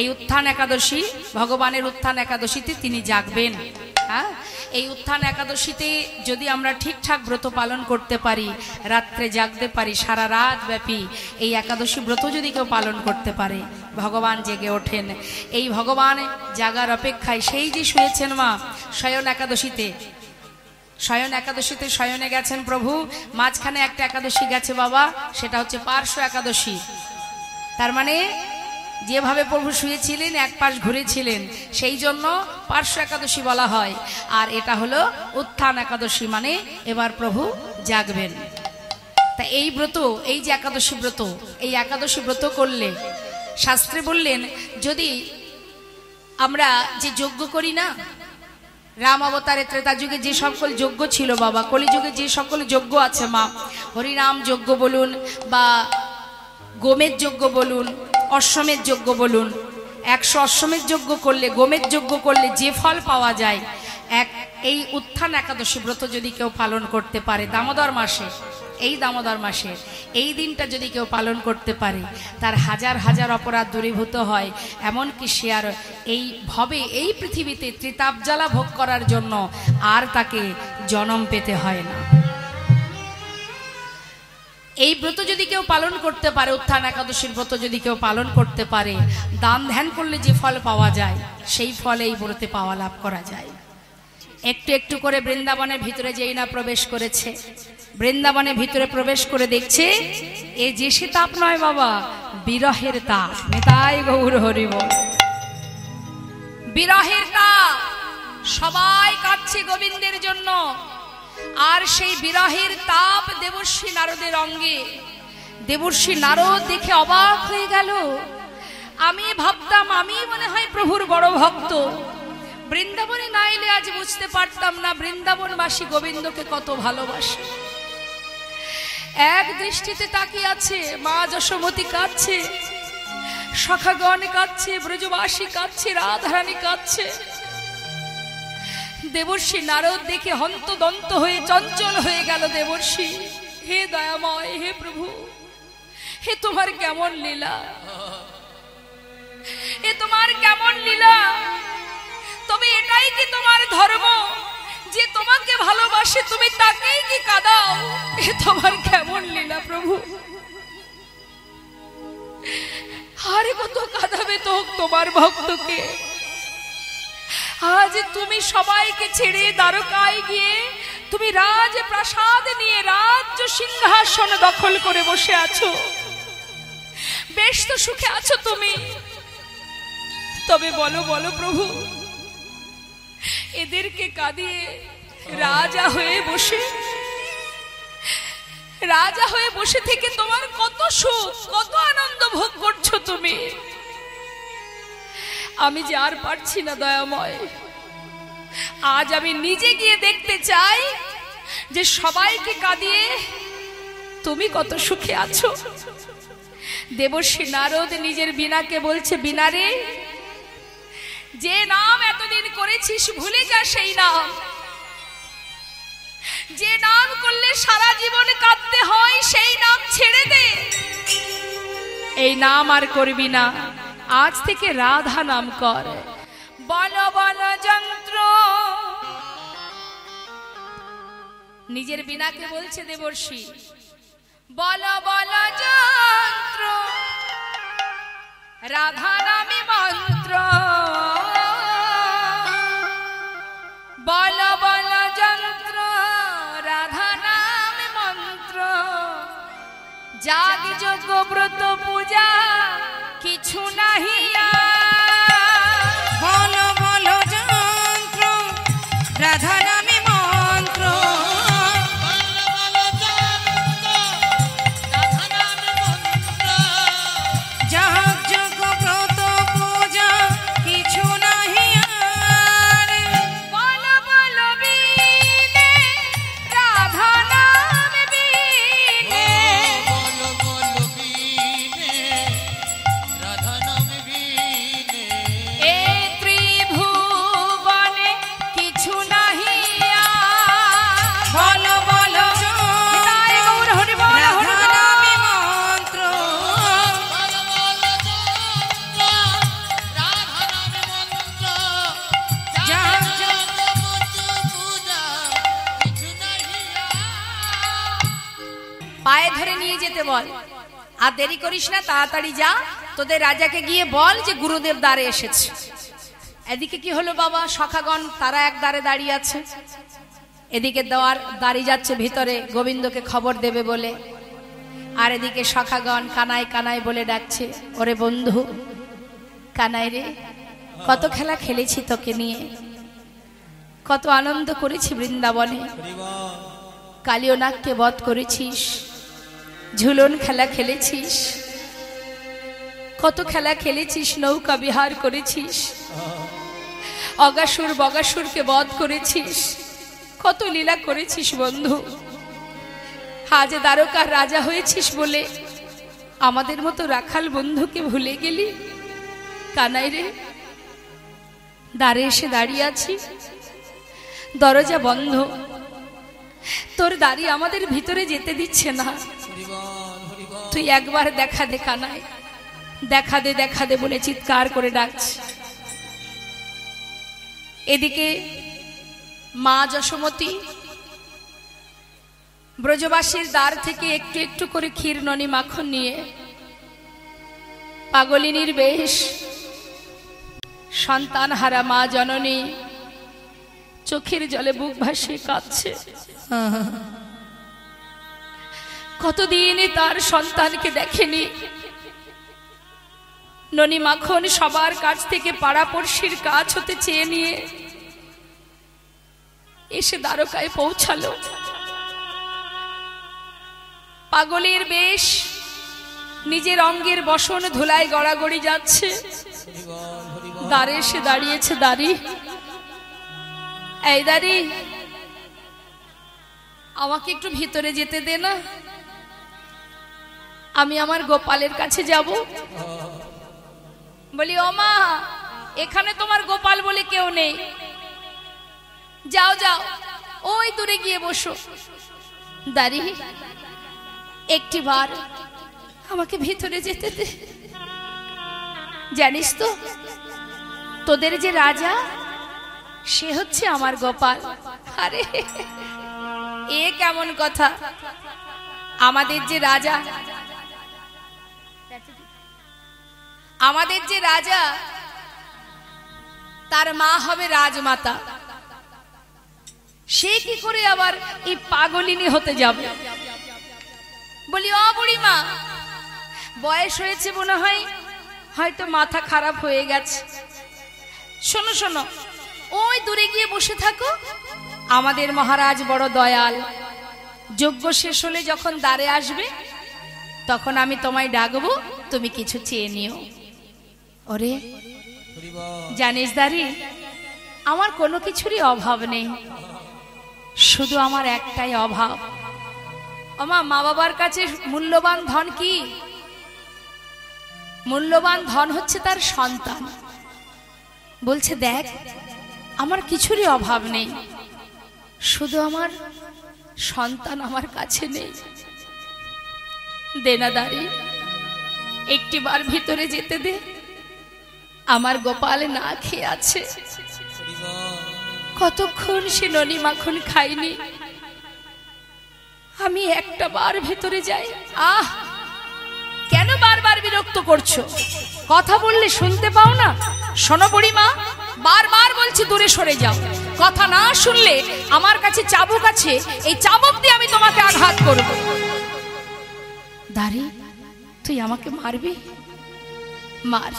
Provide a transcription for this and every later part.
এই উত্থান একাদশী, ভগবানের উত্থান একাদশীতে তিনি জাগবেন। হ্যাঁ, এই উত্থান একাদশীতে যদি আমরা ঠিকঠাক ব্রত পালন করতে পারি, রাত্রে জাগতে পারি, সারা রাত ব্যাপী এই একাদশী ব্রত যদি কেউ পালন করতে পারে, ভগবান জেগে ওঠেন। এই ভগবান জাগার অপেক্ষায় সেই যে শুয়েছেন মা শয়ন একাদশীতে, শয়ন একাদশীতে শয়নে গেছেন প্রভু, মাঝখানে একটা একাদশী গেছে বাবা, সেটা হচ্ছে পার্শ্ব একাদশী। তার মানে যেভাবে প্রভু শুয়েছিলেন এক পাশ ঘুরেছিলেন, সেই জন্য পার্শ্ব একাদশী বলা হয়। আর এটা হলো উত্থান একাদশী, মানে এবার প্রভু জাগবেন। তা এই ব্রত, এই যে একাদশী ব্রত, এই একাদশী ব্রত করলে শাস্ত্রে বললেন, যদি আমরা যে যজ্ঞ করি না, রাম অবতারে ত্রেতা যুগে যে সকল যজ্ঞ ছিল বাবা, কলিযুগে যে সকল যজ্ঞ আছে মা, হরিনাম যজ্ঞ বলুন বা গোমের যজ্ঞ বলুন, অশ্বমেধ যজ্ঞ বলুন, 100 অশ্বমেধ যজ্ঞ করলে, গোমের যজ্ঞ করলে যে ফল পাওয়া যায়, এই উত্থান একাদশী ব্রত যদি কেউ পালন করতে পারে দামোদর মাসে, এই দামোদর মাসে এই দিনটা যদি কেউ পালন করতে পারে, তার হাজার হাজার অপরাধ দূরীভূত হয়। এমনকি সে আর এই ভবে, এই পৃথিবীতে ত্রিতাপ জ্বালা ভোগ করার জন্য আর তাকে জন্ম পেতে হয় না। এই ব্রত যদি কেউ পালন করতে পারে, উত্থান একাদশীর ব্রত যদি কেউ পালন করতে পারে, দান ধ্যান করলে যে ফল পাওয়া যায়, সেই ফল এই ব্রতে পাওয়া লাভ করা যায়। একটু একটু করে বৃন্দাবনের ভিতরে যেই না প্রবেশ করেছে, বৃন্দাবনের ভিতরে প্রবেশ করে দেখছে এ যে সে তাপ নয় বাবা, বিরহের তাপ। নেতাই গৌর হরি বল। বিরহের তাপ, সবাই কাঁদছে গোবিন্দের জন্য। আর সেই বিরহের তাপ দেবর্ষী নারদের অঙ্গে। দেবর্ষী নারদ দেখে অবাক হয়ে গেল। আমি ভাবতাম আমি মনে হয় প্রভুর বড় ভক্ত, বৃন্দাবনে না এলে আজ বুঝতে পারতাম না বৃন্দাবনবাসী গোবিন্দকে কত ভালোবাসে। এক দৃষ্টিতে তাকিয়ে আছে, মা যশোমতী কাঁদছে, সখাগণ কাঁদছে, ব্রজবাসী কাঁদছে, রাধারানী কাঁদছে। দেবর্ষী নারদ দেখে হন্তদন্ত হয়ে চঞ্চল হয়ে গেল। দেবর্ষী, হে দয়াময়, হে প্রভু, হে তোমার কেমন লীলা, এ তোমার কেমন লীলা। তবে এটাই কি তোমার ধর্ম যে তোমাকে ভালোবাসে তুমি তাকেই কি কাঁদাও? এ তোমার কেমন লীলা প্রভু। আরে কত কাঁদাবে তো তোমার ভক্তকে। আজ তুমি সবাইকে ছেড়ে দ্বারকায় গিয়ে তুমি রাজপ্রাসাদ নিয়ে রাজ্য সিংহাসন দখল করে বসে আছো, বেশ তো সুখে আছো তুমি। তবে বলো বলো প্রভু, এদেরকে কাঁদিয়ে রাজা হয়ে বসে থেকে তোমার কত সুখ, কত আনন্দ ভোগ করছো তুমি। আমি যে আর পারছি না দয়াময়। আজ আমি নিজে গিয়ে দেখতে চাই যে সবাইকে কাঁদিয়ে তুমি কত সুখে আছো। দেবর্ষী নারদ নিজের বীণাকে বলছে, বীণা রে, যে নাম এতদিন করেছিস ভুলে যা সেই নাম। যে নাম করলে সারা জীবন কাঁদতে হয় সেই নাম ছেড়ে দে। এই নাম আর করবি না, আজ থেকে রাধা নাম কর। বল বল যন্ত্র, নিজের বীণাকে বলছে দেবর্ষী, বল বল যন্ত্র, রাধা নামে মন্ত্র। বল বল যন্ত্র, রাধা নামে মন্ত্র। জাগ যজ্ঞ ব্রত পূজা কিছু নাহি। বল বল যন্ত্র, রাধা নামে মন্ত্র। জাগ যজ্ঞ ব্রত ধরে নিয়ে যেতে বল, আর দেরি করিস না, তাড়াতাড়ি যা, তোদের রাজাকে গিয়ে বল যে গুরুদেব দ্বারে এসেছে। এদিকে কি হলো বাবা, সখাগণ তারা এক দ্বারে দাঁড়িয়ে আছে, এদিকে দেওয়ার দাঁড়িয়ে যাচ্ছে ভিতরে গোবিন্দকে খবর দেবে বলে, আর এদিকে সখাগণ কানাই কানাই বলে ডাকছে, ওরে বন্ধু কানাই রে, কত খেলা খেলেছি তোকে নিয়ে, কত আনন্দ করেছি বৃন্দাবনে, কালীয় নাগকে বধ করেছিস, ঝুলন খেলা খেলেছিস, কত খেলা খেলেছিস, নৌকা বিহার করেছিস, অগাসুর বগাসুরকে বধ করেছিস, কত লীলা করেছিস বন্ধু। আজ দ্বারকার রাজা হয়েছিস বলে আমাদের মতো রাখাল বন্ধুকে ভুলে গেলি। কানাই রে, দ্বারে এসে দাঁড়িয়ে আছি, দরজা বন্ধ, তোর দাঁড়িয়ে আমাদের ভিতরে যেতে দিচ্ছে না, তুই একবার দেখা দে কানাই, দেখা দে দেখা দে বলে চিৎকার করে ডাকছে। এদিকে মা যশোমতী ব্রজবাসীর দ্বার থেকে একটু একটু করে ক্ষীর ননি মাখন নিয়ে পাগলিনীর বেশ সন্তান হারা মা জননী চোখের জলে বুক ভাসিয়ে কাঁদছে। কতদিন তার সন্তানকে দেখেনি, ননি মাখন সবার কাছ থেকে পাড়াপড়শির কাছ হতে চেয়ে নিয়ে এসে দ্বারকায় পৌঁছালো। পাগলের বেশ, নিজের অঙ্গের বসন ধুলায় গড়াগড়ি যাচ্ছে, দ্বারে এসে দাঁড়িয়েছে দাঁড়ি, এই দাঁড়ি আমাকে একটু ভিতরে যেতে দে না, আমি আমার গোপালের কাছে যাব। বলি ও মা, এখানে তোমার গোপাল বলে কেউ নেই, যাও যাও ওই দূরে গিয়ে বসো। দাঁড়ি একটি বার আমাকে ভিতরে যেতে দে, জানিস তো তোদের যে রাজা সে হচ্ছে আমার গোপাল। আরে এ কেমন কথা, আমাদের যে রাজা, আমাদের যে রাজা তার মা হবে রাজমাতা, সে কি করে আবার এই পাগলিনী হতে যাবে। বলি ও বুড়ি মা, বয়স হয়েছে মনে হয়, হয়তো মাথা খারাপ হয়ে গেছে, শোনো শোনো ওই দূরে গিয়ে বসে থাকো, আমাদের মহারাজ বড় দয়াল, যজ্ঞ শেষ হলে যখন দ্বারে আসবে তখন আমি তোমায় ডাকবো, তুমি কিছু চেয়ে নিও। ওরে জানিস দাঁড়ি, আমার কোনো কিছুরই অভাব নেই, শুধু আমার একটাই অভাব, আমার মা বাবার কাছে মূল্যবান ধন কি? মূল্যবান ধন হচ্ছে তার সন্তান। বলছে দেখ আমার কিছুরই অভাব নেই, শুধু আমার সন্তান আমার কাছে নেই, দে না দাঁড়ি একটি বার ভিতরে যেতে দে, আমার গোপাল না খেয়ে আছে, কতক্ষণ সে ননি মাখন খাইনি, আমি একটা বার ভেতরে যাই। আহ কেন বারবার বিরক্ত করছো, কথা বললে শুনতে পাও না? শোনো বুড়িমা, বারবার বলছি দূরে সরে যাও, কথা না শুনলে আমার কাছে চাবুক আছে, এই চাবুক দিয়ে আমি তোমাকে আঘাত করব। দাঁড়ি তুই আমাকে মারবি? মার,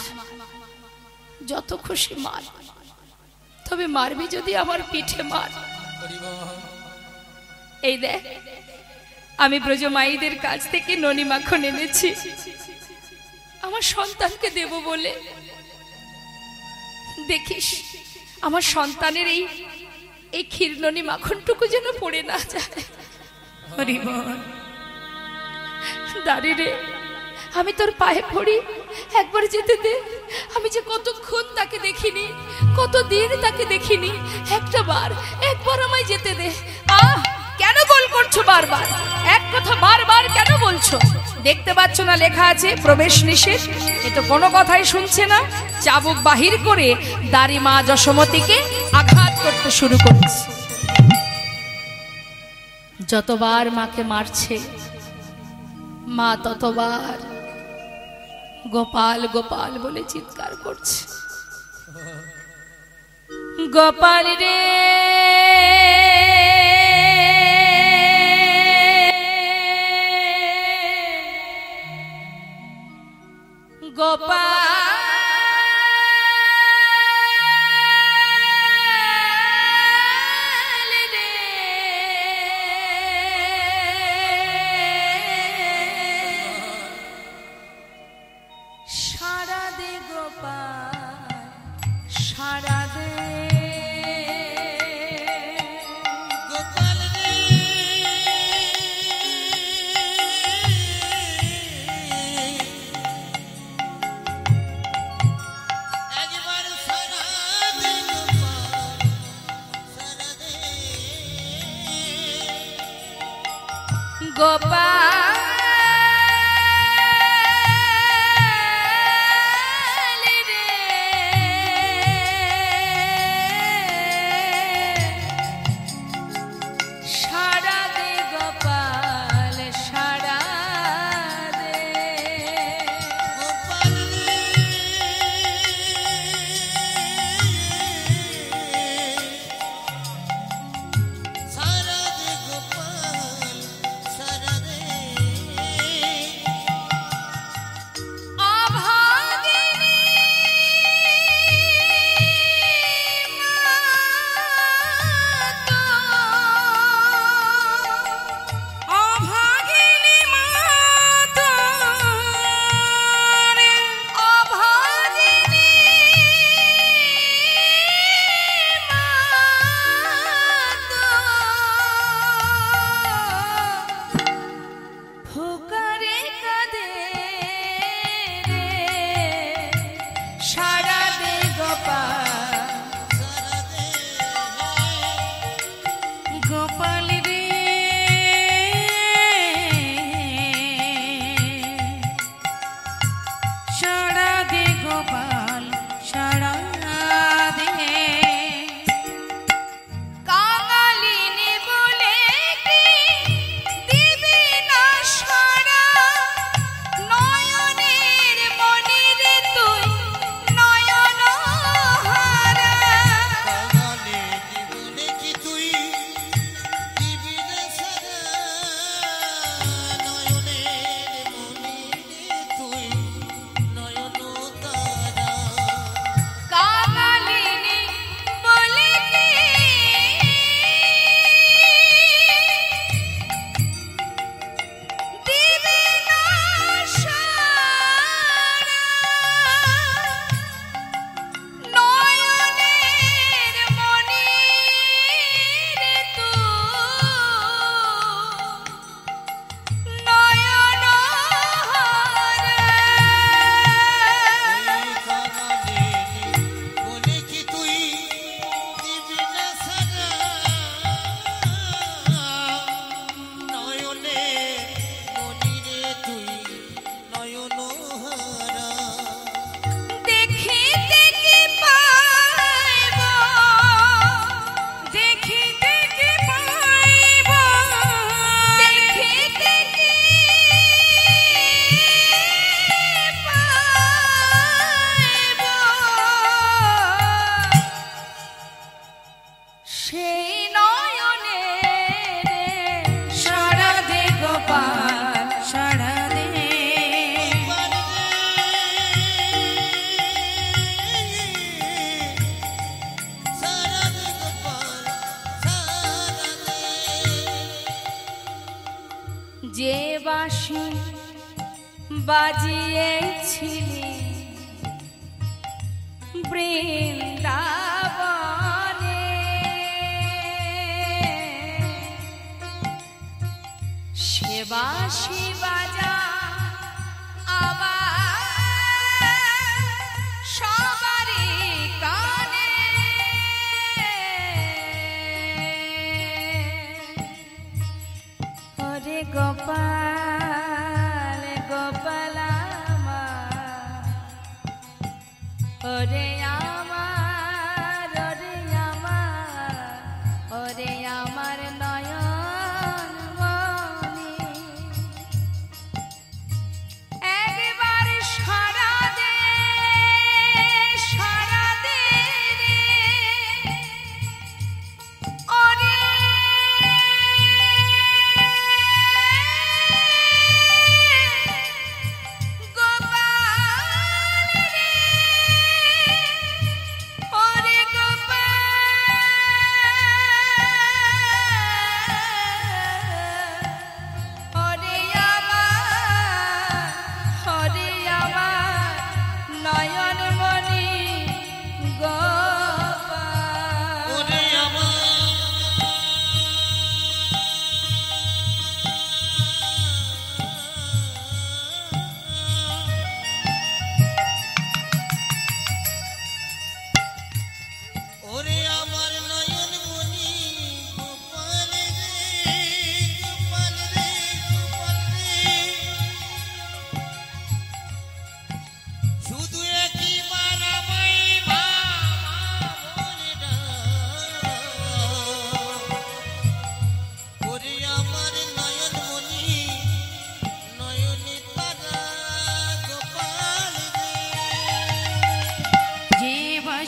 যত খুশি মার, তবে মারবি যদি আমার পিঠে মার। এই দেখ আমি ব্রজমাইদের কাছ থেকে ননি মাখন এনেছি আমার সন্তানকে দেব বলে, দেখিস আমার সন্তানের এই ক্ষীর ননি মাখনটুকু যেন পড়ে না যায়। দাঁড়ি রে, আমি তোর পায়ে পড়ি, একবার যেতে দে, আমি যে কতক্ষণ তাকে দেখিনি, কতদিন তাকে দেখিনি, একবার আমায় যেতে দে। আহ কেন গোল করছো বারবার, এক কথা বারবার কেন বলছো? দেখতে পাচ্ছ না লেখা আছে প্রবেশ নিষেধ? এ তো কোনো কথাই শুনছে না, চাবুক বাহির করে দাড়ি মা যশোমতীকে আঘাত করতে শুরু করেছে। যতবার মাকে মারছে মা ততবার গোপাল গোপাল বলে চিৎকার করছে, গোপাল রে গোপাল রে, সারা দে গোপাল সারা দে, গোপাল রে একবার সারা দে গোপাল সারা দে, গোপাল রে সারা দে গোপাল সারা দে, গোপাল রে সারা দে গোপাল সারা দে, অভাগিনী মাতো, অভাগিনী মাতো রে, অভাগিনী মাতো, ফুকারে কাঁদে রে, সারা দে গোপাল সারা দে, গোপাল রে সারা দে গোপাল সারা দে, কাঙালিনী বলে কি দিবি না সারা, নয়নের মনির তুই নয়ন হারা, কাঙালে জীবনে কি তুই দিবি না সারা, নয়নের মনিরে তুই নয়ন তারা, কাঙালিনী বলে কি দিবি না সারা, নয়নের মনির তুই নয়ন হারা, এই কাঙালে বলে কি তুই দিবি না সারা, নয়নে মনিরে তুই নয়ন হারা, দেখিতে কি পাইব, দেখিতে কি পাইব, দেখিতে কি পাইব, সেই নয়নে রে সারা দে গোপাল সারা দে, গোপাল রে সারা দে গোপাল সারা দে, যে বাঁশি বাজিয়েছিলি বৃন্দাবনে, সে বাঁশি বাজা আবার সবারই কানে, ওরে গোপাল গোপাল আমার, ওরে আমার ওরে আমার, ওরে আমার নয়ন মণি,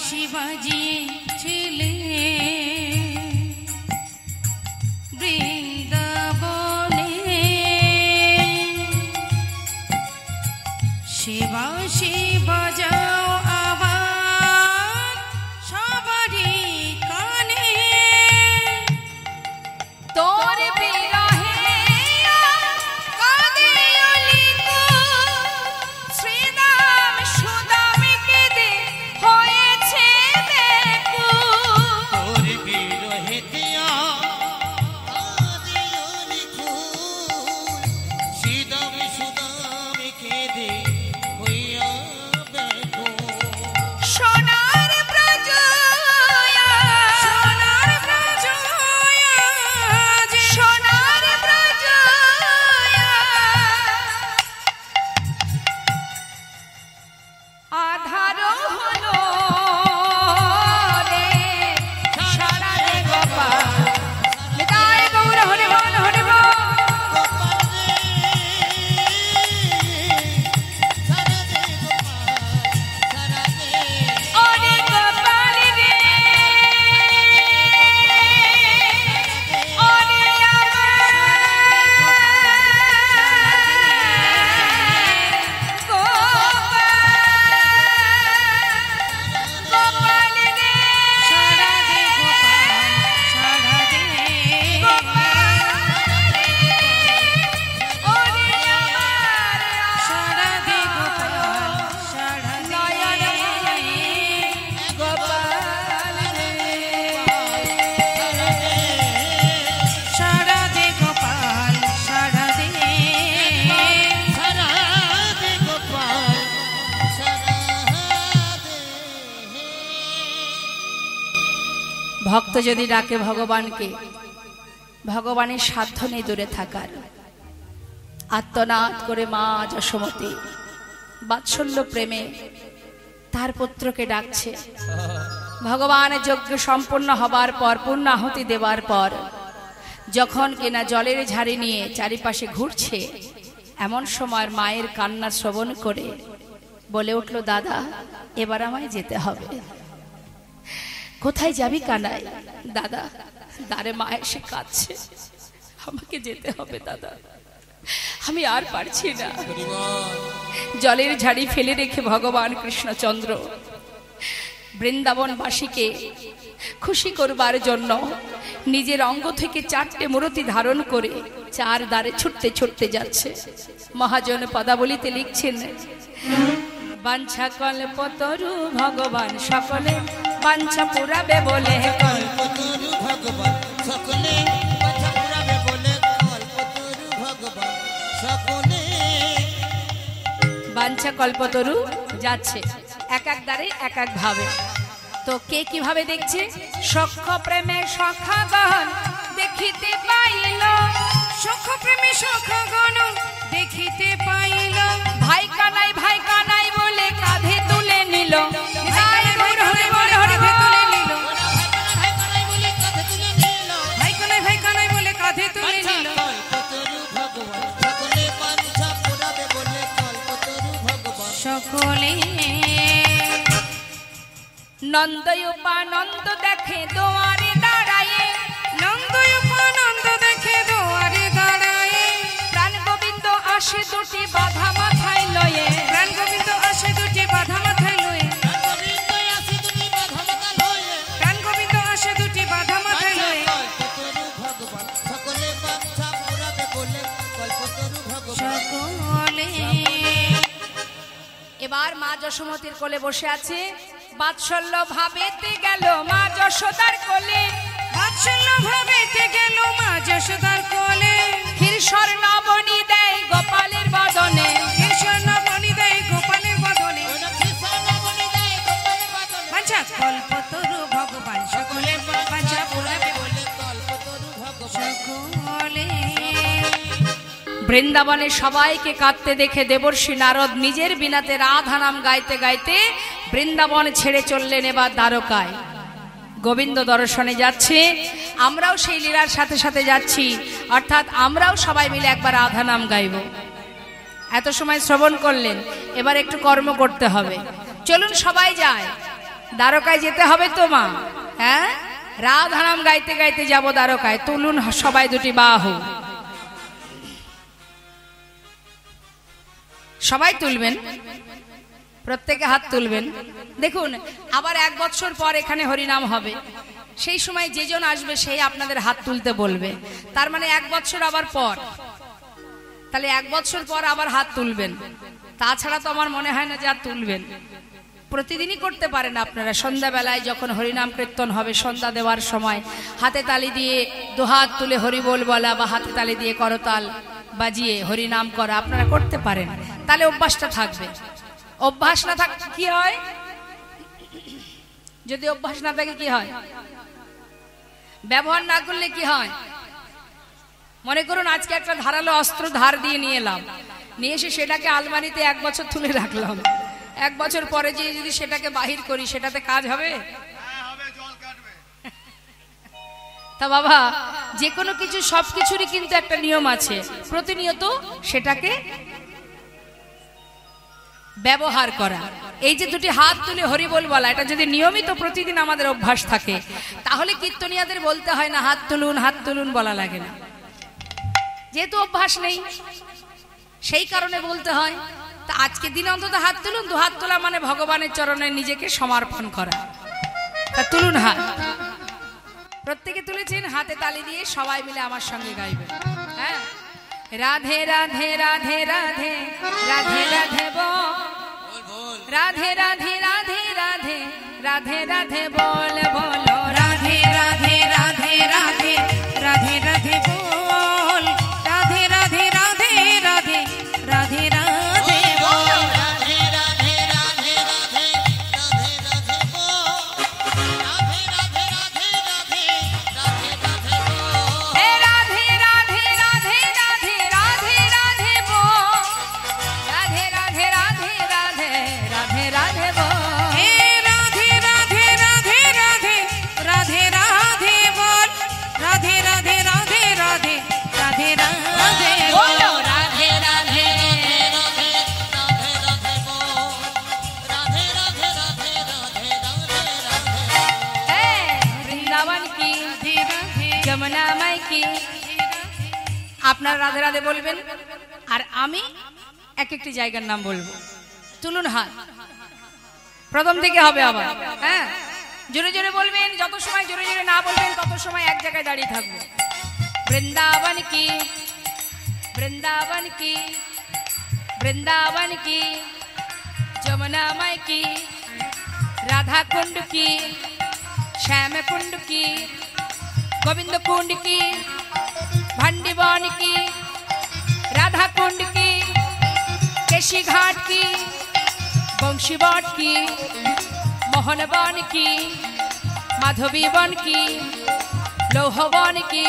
বাঁশি বাজিয়েছিলে বৃন্দাবনে, সে বাঁশি বাজাও আবার সবারই কানে। তোর বিরহে কাঁদে অলিকু, শ্রীরাম সুদাম কেঁদে হয়েছে দেখু। তোর বিরহে দিয়া আদে অলিকুল, সিদাম সুদাম কেঁদে হইয়া ব্যাকুল। সোনার ব্রজ সোনার ব্রজ সোনার ব্রজ আধার হলো রে, সারা রে গোপাল। নিতাই গৌর হরে বল হরে বল। গোপাল রে, সারা দে গোপাল, সারা দে। ওরে গোপাল রে, ওরে গোপাল রে, সারা দে গোপাল সারা দে, ওরে আমার সারা দে গোপাল সারা দে, নয়ন গোপাল রে। সারা দে গোপাল সারা দে, সারা দে গোপাল, সারা দে। ভক্ত যদি ডাকে ভগবানকে, ভগবানের সাধ্য নেই দূরে থাকার। আত্মনাদ করে মা যশোমতী বাৎসল্য প্রেমে তার পুত্রকে ডাকছে। ভগবানের যজ্ঞ সম্পূর্ণ হবার পর, পূর্ণ আহুতি দেওয়ার পর, যখন কিনা জলের ঝাড়ি নিয়ে চারিপাশে ঘুরছে, এমন সময় মায়ের কান্না শ্রবণ করে বলে উঠল, দাদা এবার আমায় যেতে হবে। কোথায় যাবি কানাই? দাদা দ্বারে মা এসে কাঁদছে, আমাকে যেতে হবে দাদা, আমি আর পারছি না। জলের ঝাড়ি ফেলে রেখে ভগবান কৃষ্ণচন্দ্র বৃন্দাবনবাসীকে খুশি করবার জন্য নিজের অঙ্গ থেকে 4টে মূরতি ধারণ করে 4 দ্বারে ছুটতে ছুটতে যাচ্ছে। মহাজন পদাবলিতে লিখছেন, বাঞ্ছা কল্পতরু ভগবান সকলে বাঞ্ছা পুরাবে বলে, কল্পতরু ভগবান সকলে বাঞ্ছা পুরাবে বলে, কল্পতরু ভগবান সকলে। বাঞ্ছা কল্পতরু যাচ্ছে এক এক দ্বারে এক এক ভাবে। তো কে কিভাবে দেখছে? সখ্য প্রেমে সখাগণ দেখিতে পাইল, সখ প্রেমে সখগণ দেখিতে পাইল, ভাই কানাই বলে কাঁধে তুলে নিল। ভাই কানাই হরে বলে হরে তুলে নিল, ভাই কানাই বলে কাঁধে তুলে নিল। ভাই কানাই বলে কাঁধে তুলে নিল, কল্পতরু ভগবান সকলে বাঞ্ছা পুরাবে বলে, কল্পতরু ভগবান সকলে নন্দ উপানন্দ দেখে দোয়ারে দাঁড়ায়ে, নন্দ উপানন্দ দেখে দুয়ারে দাঁড়ায়ে, প্রাণ গোবিন্দ আসে দুটি বাধা মাথায় লয়ে। প্রাণ গোবিন্দ আসে দুটি বাধা মাথায় লয়ে, গোবিন্দ আসে দুটি বাধা মাথা লয়ে। প্রাণ গোবিন্দ আসে দুটি বাধা মাথায় লয়ে, কল্পতরু ভগবান সকলে বাঞ্ছা পুরাবে বলে, কল্পতরু ভগবান সকলে এবার মা যশোমতীর কোলে বসে আছে, বাৎসল্য ভাবেতে গেল মা যশোদার কোলে, বাৎসল্য ভাবেতে গেল মা যশোদার কোলে, ক্ষীরস্বর নবনী দেয় গোপালের বদনে। কৃষ্ণ বনি দেয় গোপালের বদনে, বাঞ্ছা কল্পতরু ভগবান সকলে বাঞ্ছা পুরাবে বলে, সকলে বৃন্দাবনে সবাইকে কাঁদতে দেখে দেবর্ষি নারদ নিজের বিনাতে রাধা নাম গাইতে গাইতে বৃন্দাবন ছেড়ে চললেন এবার দ্বারকায়। গোবিন্দ দর্শনে যাচ্ছে, আমরাও সেই লীলার সাথে সাথে যাচ্ছি, অর্থাৎ আমরাও সবাই মিলে একবার রাধা নাম গাইব। এত সময় শ্রবণ করলেন, এবার একটু কর্ম করতে হবে। চলুন সবাই যায়, দ্বারকায় যেতে হবে তো মা, হ্যাঁ রাধা নাম গাইতে গাইতে যাব দ্বারকায়। তুলুন সবাই দুটি বাহু, সবাই তুলবেন, প্রত্যেকে হাত তুলবেন। দেখুন আবার 1 বছর পর এখানে হরিনাম হবে, সেই সময় যেজন আসবে সেই আপনাদের হাত তুলতে বলবে, তার মানে 1 বছর আবার পর, তাহলে 1 বছর পর আবার হাত তুলবেন। তাছাড়া তো আমার মনে হয় না যে আর তুলবেন। প্রতিদিনই করতে পারেন আপনারা। সন্ধ্যাবেলায় যখন হরিনাম কীর্তন হবে, সন্ধ্যা দেওয়ার সময় হাতে তালি দিয়ে দুহাত তুলে হরিবোল বলা বা হাতে তালি দিয়ে করতাল বাজিয়ে হরিনাম করা আপনারা করতে পারেন, তাহলে অভ্যাসটা থাকবে। অভ্যাস না থাকলে কি হয়? যদি অভ্যাস না থাকে কি হয়? ব্যবহার না করলে কি হয়? মনে করুন আজকে একটা ধারালো অস্ত্র ধার দিয়ে নিয়ে এলাম, নিয়ে এসে সেটাকে আলমারিতে 1 বছর তুলে রাখলাম, 1 বছর পরে যে যদি সেটাকে বাহির করি সেটাতে কাজ হবে? তা বাবা যে কোনো কিছু সবকিছুরই কিন্তু একটা নিয়ম আছে, প্রতিনিয়ত সেটাকে ব্যবহার করা। এই যে দুটি হাত তুলে হরিবোল বলা, এটা যদি নিয়মিত প্রতিদিন আমাদের অভ্যাস থাকে, তাহলে কীর্তনিয়াদের বলতে হয় না হাত তুলুন বলা লাগে না। যেহেতু অভ্যাস নেই সেই কারণে বলতে হয়। তা আজকে দিনে অন্তত হাত তুলুন। 2 হাত তোলা মানে ভগবানের চরণে নিজেকে সমর্পণ করা। তা তুলুন হাত, প্রত্যেকে তুলেছেন, হাতে তালি দিয়ে সবাই মিলে আমার সঙ্গে গাইবেন। হ্যাঁ, রাধে রাধে রাধে রাধে রাধে রাধে বল, রাধে রাধে রাধে রাধে রাধে রাধে বল বলো, রাধে রাধে রাধে রাধে রাধে রাধে বল, রাধে রাধে রাধে রাধে রাধে রাধে বল, রাধে রাধে রাধে রাধে রাধে রাধে বল, রাধে রাধে রাধে রাধে রাধে রাধে বল, হে রাধে রাধে রাধে রাধে রাধে রাধে বল, রাধে রাধে রাধে রাধে রাধে রাধে বল, হে রাধে রাধে রাধে রাধে রাধে রাধে বল, রাধে রাধে রাধে রাধে রাধে রাধে বলো বল, রাধে রাধে। রাধে রাধে বল, রাধে রাধে রাধে রাধে রাধে রাধে হে বৃন্দাবন কি, রাধে রাধে যমুনা মাই কি। আপনারা রাধে রাধে বলবেন আর আমি এক একটি জায়গার নাম বলবো। তুলুন হাত, প্রথম থেকে হবে আবার। হ্যাঁ, জোরে জোরে বলবেন, যত সময় জোরে জোরে না বলবেন তত সময় এক জায়গায় দাঁড়িয়ে থাকবো। বৃন্দাবন কি, বৃন্দাবন কি, বৃন্দাবন কি, যমুনা মাই কি, राधा कुंड की, श्याम कुंड की, गोविंद कुंड की, भंडीवन की, राधा कुंड की, केशी घाट की, बंशीवाट की, मोहनवन की, माधवीवन की, लोहवन की,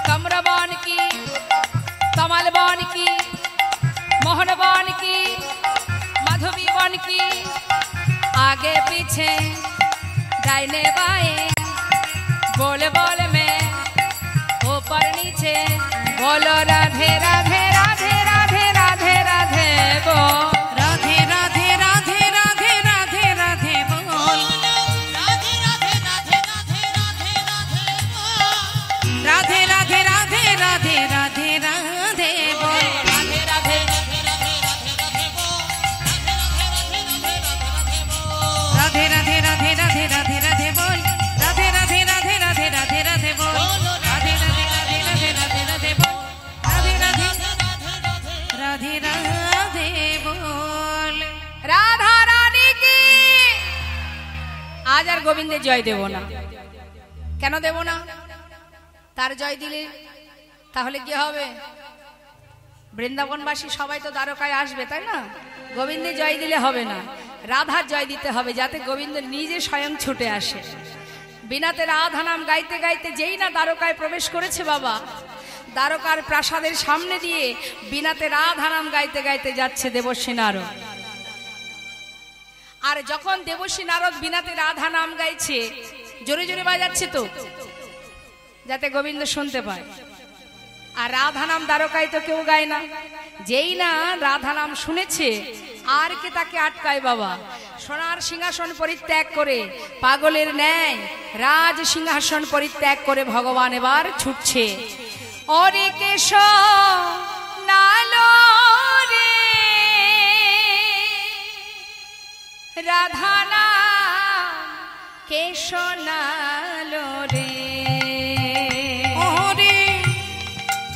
कमरवन की, कमलवन की, मोहनवन की, माधवीवन की, आगे पीछे दाहिने बाएं, बोले बोले में ऊपर नीचे, बोलो राधे राधे राधे राधे राधे राधे बोल, राधे राधे राधे राधे राधे राधे बोल, राधे राधे राधे राधे राधे राधे बोल, राधे राधे राधे राधे राधे राधे बोल, राधे राधे राधे राधे राधे बोल, राधे राधे राधे राधे राधे राधे बोल, राधे राधे राधे राधे राधे राधे बोल, राधे राधे राधे राधे राधे राधे बोल, राधे राधे राधे राधे बोल। राधा रानी की। आज আর গোবিন্দের জয় দেব না। কেন দেব না? তার জয় দিলে তাহলে কি হবে? বৃন্দাবনবাসী সবাই তো দ্বারকায় আসবে, তাই না? গোবিন্দের জয় দিলে হবে না, রাধার জয় দিতে হবে, যাতে গোবিন্দ নিজে স্বয়ং ছুটে আসে। বিনাতে রাধা নাম গাইতে গাইতে যেই না দ্বারকায় প্রবেশ করেছে বাবা, দ্বারকার প্রাসাদের সামনে দিয়ে বিনাতে রাধা নাম গাইতে গাইতে যাচ্ছে দেবর্ষী নারদ। আর যখন দেবর্ষী নারদ বিনাতে রাধা নাম গাইছে, জোরে জোরে বাজাচ্ছে তো, যাতে গোবিন্দ শুনতে পায়। আর রাধা নাম দ্বারকায় তো কেউ গায় না। যেই না রাধা নাম শুনেছে, আর কে তাকে আটকায় বাবা? সোনার সিংহাসন পরিত্যাগ করে পাগলের ন্যায় রাজ সিংহাসন পরিত্যাগ করে ভগবান এবার ছুটছে। ওরে কেশ নালো রে রাধা নাম কেশ নালো রে। ওরে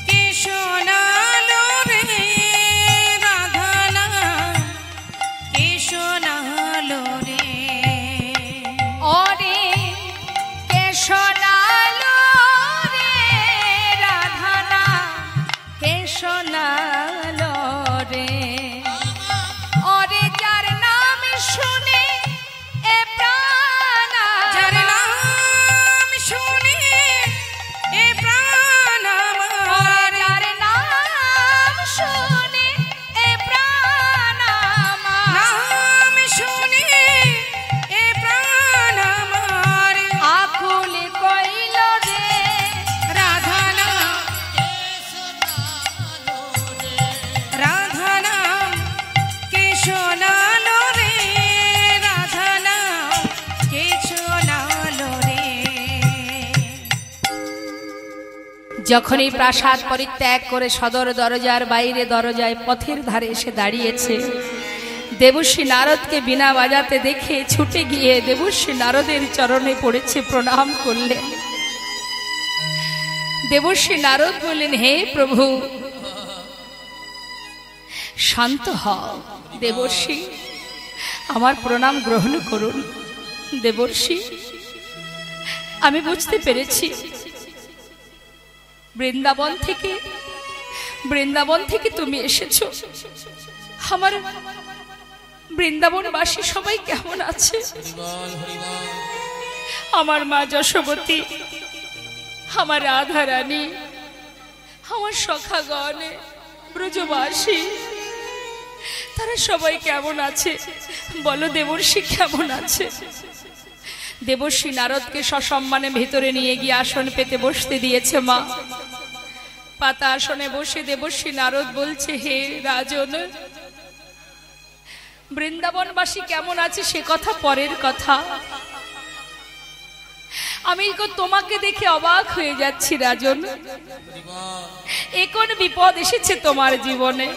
কেশ নালো রে রাধা নাম কেশ নালো রে। ওরে কেশ নালো রে রাধা নাম কেশ নালো রে। ওরে যার নাম শুনে এ প্রাণ যার নাম শুনে এ প্রাণ আমার, যার নাম শুনে এ প্রাণ আমার, নাম শুনে এ প্রাণ আমার। আকুল কইল রে রাধা নাম রাধা নাম কেশ নালো রে রাধা নাম কেশ নালো রে। যখন এই প্রাসাদ পরিত্যাগ করে সদর দরজার বাইরে দরজায় পথের ধারে এসে দাঁড়িয়েছে, দেবর্ষী নারদকে বিনা বাজাতে দেখে ছুটে গিয়ে দেবর্ষী নারদের চরণে পড়েছে, প্রণাম করলেন। দেবর্ষী নারদ বললেন, হে প্রভু শান্ত হও। দেবর্ষী আমার প্রণাম গ্রহণ করুন। দেবর্ষী আমি বুঝতে পেরেছি বৃন্দাবন থেকে তুমি এসেছো। আমার বৃন্দাবনবাসী সবাই কেমন আছে? আমার মা যশোবতী, আমার রাধা রানী, আমার সখাগণ, ব্রজবাসী, তারা সবাই কেমন আছে বলো? দেবর্ষী কেমন আছে? দেবর্ষী নারদকে সসম্মানে ভেতরে নিয়ে গিয়ে আসন পেতে বসতে দিয়েছে মা। পাতা আসনে বসে দেবর্ষী নারদ বলছে, হে রাজন, বৃন্দাবনবাসী কেমন আছে সে কথা পরের কথা। আমি তোমাকে দেখে অবাক হয়ে যাচ্ছি রাজন। এ কোন বিপদ এসেছে তোমার জীবনে?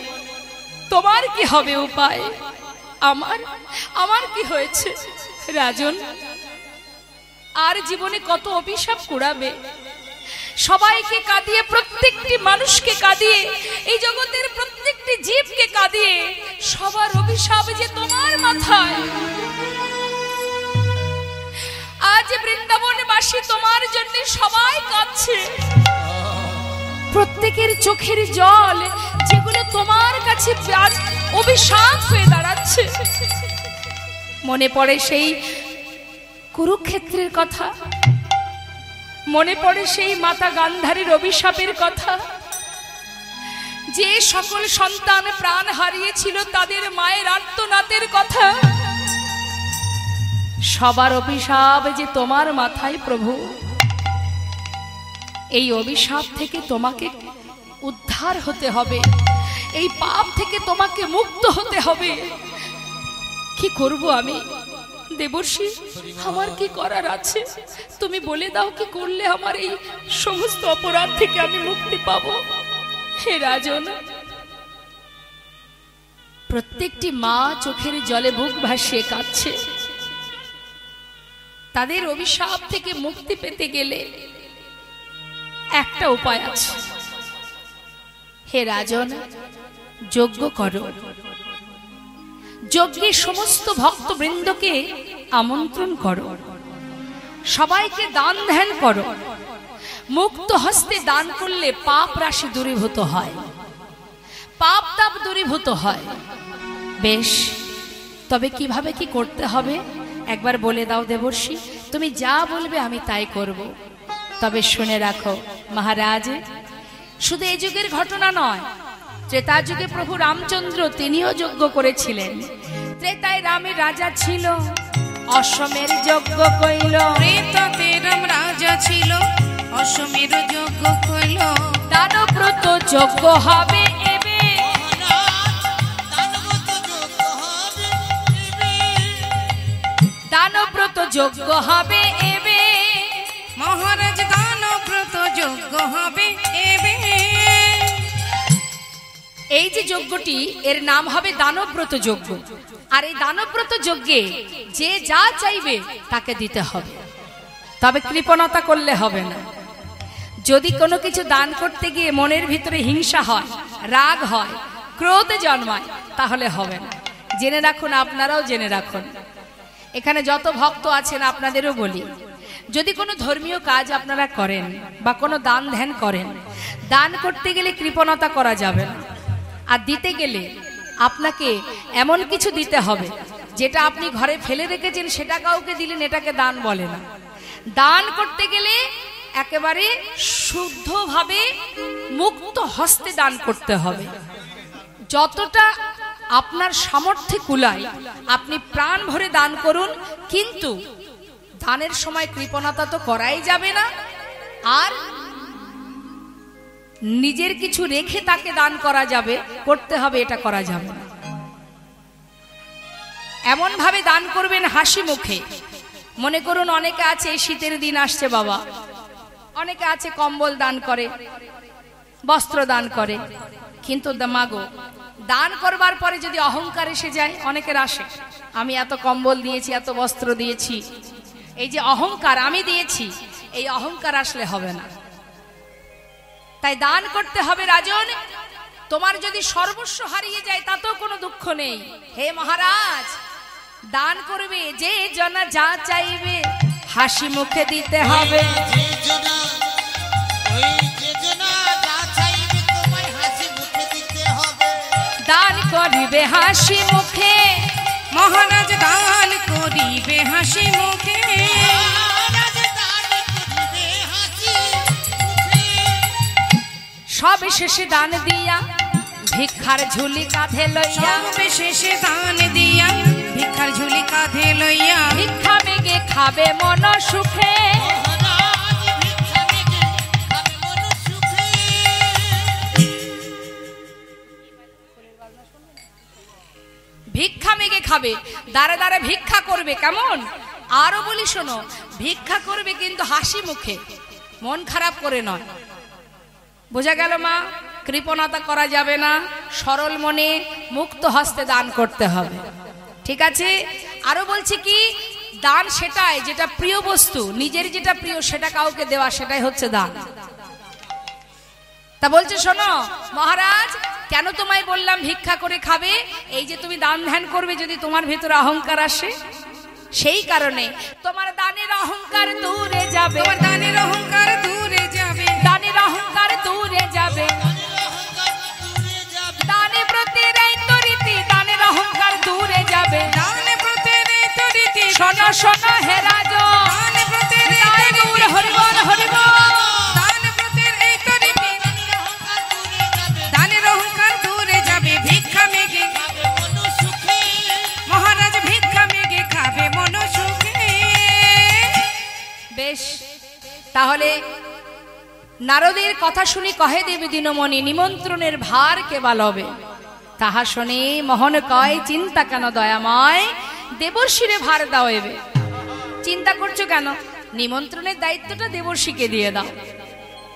তোমার কি হবে উপায়? আমার কি হয়েছে রাজন? আর জীবনে কত অভিশাপ কুড়াবে? সবাইকে কাঁদিয়ে, প্রত্যেকটি মানুষকে কাঁদিয়ে, এই জগতের প্রত্যেকটি জীবকে কাঁদিয়ে সবার অভিশাপ যে তোমার মাথায়। আজ বৃন্দাবনবাসী তোমার জন্য সবাই কাঁদছে। প্রত্যেকের চোখের জল যেগুলো তোমার কাছে আজ অভিশাপ হয়ে দাঁড়াচ্ছে। মনে পড়ে সেই কুরুক্ষেত্রের কথা, মনে পড়ে সেই মাতা গান্ধারীর অভিশাপের কথা। যে সকল সন্তান প্রাণ হারিয়েছিল তাদের মায়ের আর্তনাদের কথা। সবার অভিশাপ যে তোমার মাথায় প্রভু। এই অভিশাপ থেকে তোমাকে উদ্ধার হতে হবে, এই পাপ থেকে তোমাকে মুক্ত হতে হবে। কি করব আমি দেবর্ষী? আমার কি করার আছে? তুমি বলে দাও, কি করলে আমার এই সমস্ত অপরাধ থেকে আমি মুক্তি পাব? হে রাজন, প্রত্যেকটি মা চোখের জলে বুক ভাসিয়ে কাঁদছে। তাদের অভিশাপ থেকে মুক্তি পেতে গেলে একটা উপায় আছে। হে রাজন, যজ্ঞ করো। যজ্ঞে সমস্ত ভক্তবৃন্দকে আমন্ত্রণ করো, সবাইকে দান ধ্যান করো। মুক্ত হস্তে দান করলে পাপ রাশি দূরীভূত হয়, পাপ তাপ দূরীভূত হয়। বেশ, তবে কিভাবে কি করতে হবে একবার বলে দাও দেবর্ষী। তুমি যা বলবে আমি তাই করব। তবে শুনে রাখো মহারাজ, শুধু এই যুগের ঘটনা নয়, ত্রেতা যুগে প্রভু রামচন্দ্র তিনিও যজ্ঞ করেছিলেন। ত্রেতায় রামের রাজা ছিল, অশ্বমের যজ্ঞ কইল। ত্রেতাতে রাম রাজা ছিল, অশ্বমের যজ্ঞ কইল। দানব্রত যজ্ঞ হবে এবে, দানব্রত যজ্ঞ হবে এবে। মহারাজ দানব্রত যজ্ঞ হবে এবে। এই যে যজ্ঞটি এর নাম হবে দানব্রত যজ্ঞ। আর এই দানব্রত যজ্ঞে যে যা চাইবে তাকে দিতে হবে, তবে কৃপণতা করলে হবে না। যদি কোনো কিছু দান করতে গিয়ে মনের ভিতরে হিংসা হয়, রাগ হয়, ক্রোধ জন্মায়, তাহলে হবে না। জেনে রাখুন, আপনারাও জেনে রাখুন, এখানে যত ভক্ত আছেন আপনাদেরও বলি, যদি কোনো ধর্মীয় কাজ আপনারা করেন বা কোনো দান ধ্যান করেন, দান করতে গেলে কৃপণতা করা যাবে না। আর দিতে গেলে আপনাকে এমন কিছু দিতে হবে যেটা আপনি ঘরে ফেলে রেখেছেন সেটা কাউকে দিলেন, এটাকে দান বলে না। দান করতে গেলে একেবারে শুদ্ধভাবে মুক্ত হস্তে দান করতে হবে। যতটা আপনার সামর্থ্যে কুলায় আপনি প্রাণ ভরে দান করুন, কিন্তু দানের সময় কৃপণতা তো করাই যাবে না। আর নিজের কিছু রেখে তাকে দান করা যাবে, করতে হবে, এটা করা যাবে না। এমন ভাবে দান করবেন হাসি মুখে। মনে করুন অনেকে আছে, এই শীতের দিন আসছে বাবা, অনেকে আছে কম্বল দান করে, বস্ত্র দান করে, কিন্তু মাগো দান করবার পরে যদি অহংকার এসে যায়, অনেকের আসে, আমি এত কম্বল দিয়েছি, এত বস্ত্র দিয়েছি, এই যে অহংকার আমি দিয়েছি, এই অহংকার আসলে হবে না। তাই দান করতে হবে রাজন। তোমার যদি সর্বস্ব হারিয়ে যায় তাতেও কোনো দুঃখ নেই। হে মহারাজ, দান করবে যে জনা যা চাইবে হাসি মুখে দিতে হবে। দান করিবে হাসি মুখে, মহারাজ দান করিবে হাসি মুখে। সব শেষে দান দিয়া ভিক্ষার ঝুলি কাঁধে লইয়া, সব শেষে দান দিয়া ভিক্ষার ঝুলি কাঁধে লইয়া, ভিক্ষা মেগে খাবে মন সুখে। ভিক্ষা মেগে খাবে, দাঁড়ে দাঁড়ে ভিক্ষা করবে। কেমন? আরো বলি শোনো, ভিক্ষা করবে কিন্তু হাসি মুখে, মন খারাপ করে নয়। বোঝা গেল মা? কৃপণতা করা যাবে না, সরল মনে মুক্ত হস্তে দান করতে হবে। ঠিক আছে? আরো বলছি কি, দান সেটাই যেটা প্রিয় বস্তু, নিজের যেটা প্রিয় সেটা কাউকে দেওয়া, সেটাই হচ্ছে দান। তা বলছে শোনো মহারাজ, কেন তোমায় বললাম ভিক্ষা করে খাবে? এই যে তুমি দান ধ্যান করবে, যদি তোমার ভেতরে অহংকার আসে, সেই কারণে তোমার দানের অহংকার দূরে যাবে, তোমার দানের অহংকার দূরে যাবে, দানের অহংকার দূরে যাবে। দানে প্রতি তো রীতি, দানের অহংকার দূরে যাবে। দানে প্রতি তো রীতি, শোনো শোনো হে রাজন, দানে প্রতি গৌর হরিবল হরিবল। দান প্রতি তো রীতি, দানের অহংকার দূরে যাবে। ভিক্ষা মেগে মহারাজ ভিক্ষা মেগে খাবে মন সুখে। বেশ, তাহলে নারদের কথা শুনি কহে দেবী দিনমণি, নিমন্ত্রণের ভার কে বালবে। তাহা শুনে মোহন কয়, চিন্তা কেন দয়াময়, দেবর্ষিরে ভার দাও এবে। চিন্তা করছো কেন? নিমন্ত্রণের দায়িত্বটা দেবর্ষিকে দিয়ে দাও।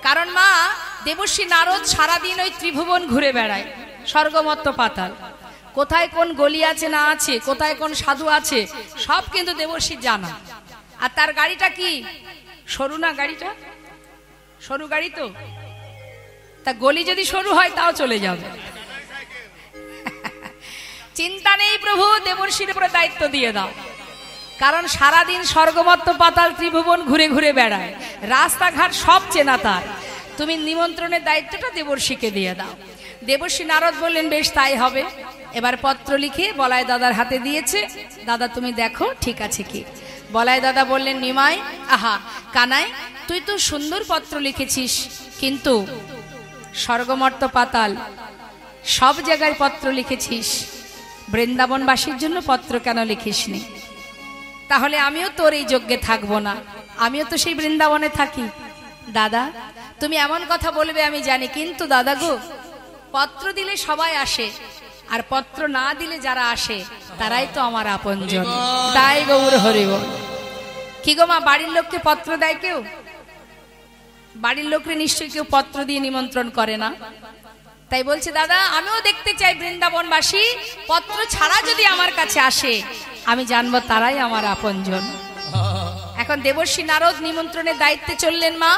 কারণ মা, দেবর্ষি নারদ সারাদিন ওই ত্রিভুবন ঘুরে বেড়ায়, স্বর্গমত্ত পাতাল, কোথায় কোন গলি আছে না আছে, কোথায় কোন সাধু আছে, সব কিন্তু দেবর্ষির জানা। আর তার গাড়িটা কি সরু না? গাড়িটা সরু গাড়ি তো, তা গলি যদি সরু হয় তাও চলে যাবে। চিন্তা নেই প্রভু, দেবর্ষির উপরে দায়িত্ব দিয়ে দাও। কারণ সারাদিন স্বর্গমত্ত পাতাল ত্রিভুবন ঘুরে ঘুরে বেড়ায়, রাস্তাঘাট সব চেনা তার। তুমি নিমন্ত্রণের দায়িত্বটা দেবর্ষিকে দিয়ে দাও। দেবর্ষি নারদ বললেন, বেশ তাই হবে। এবার পত্র লিখে বলাই দাদার হাতে দিয়েছে। দাদা তুমি দেখো ঠিক আছে কি। বলাই দাদা বললেন, নিমাই, আহা কানাই, তুই তো সুন্দর পত্র লিখেছিস, কিন্তু স্বর্গমর্ত পাতাল সব জায়গায় পত্র লিখেছিস, বৃন্দাবনবাসীর জন্য পত্র কেন লিখিসনি? তাহলে আমিও তোর এই যজ্ঞে থাকবো না, আমিও তো সেই বৃন্দাবনে থাকি। দাদা তুমি এমন কথা বলবে আমি জানি, কিন্তু দাদা গো, পত্র দিলে সবাই আসে, আর পত্র না দিলে যারা আসে তারাই তো আমার আপনজন। তাই গৌর হরি বল। কি গো মা, বাড়ির লোককে পত্র দেয় কেউ? বাড়ির লোকরে নিশ্চয়ই কেউ পত্র দিয়ে নিমন্ত্রণ করে না। তাই বলছে দাদা আমিও দেখতে চাই বৃন্দাবনবাসী পত্র ছাড়া যদি আমার কাছে আসে আমি জানবো তারাই আমার আপনজন। এখন দেবর্ষি নারদ নিমন্ত্রণের দায়িত্বে চললেন মা,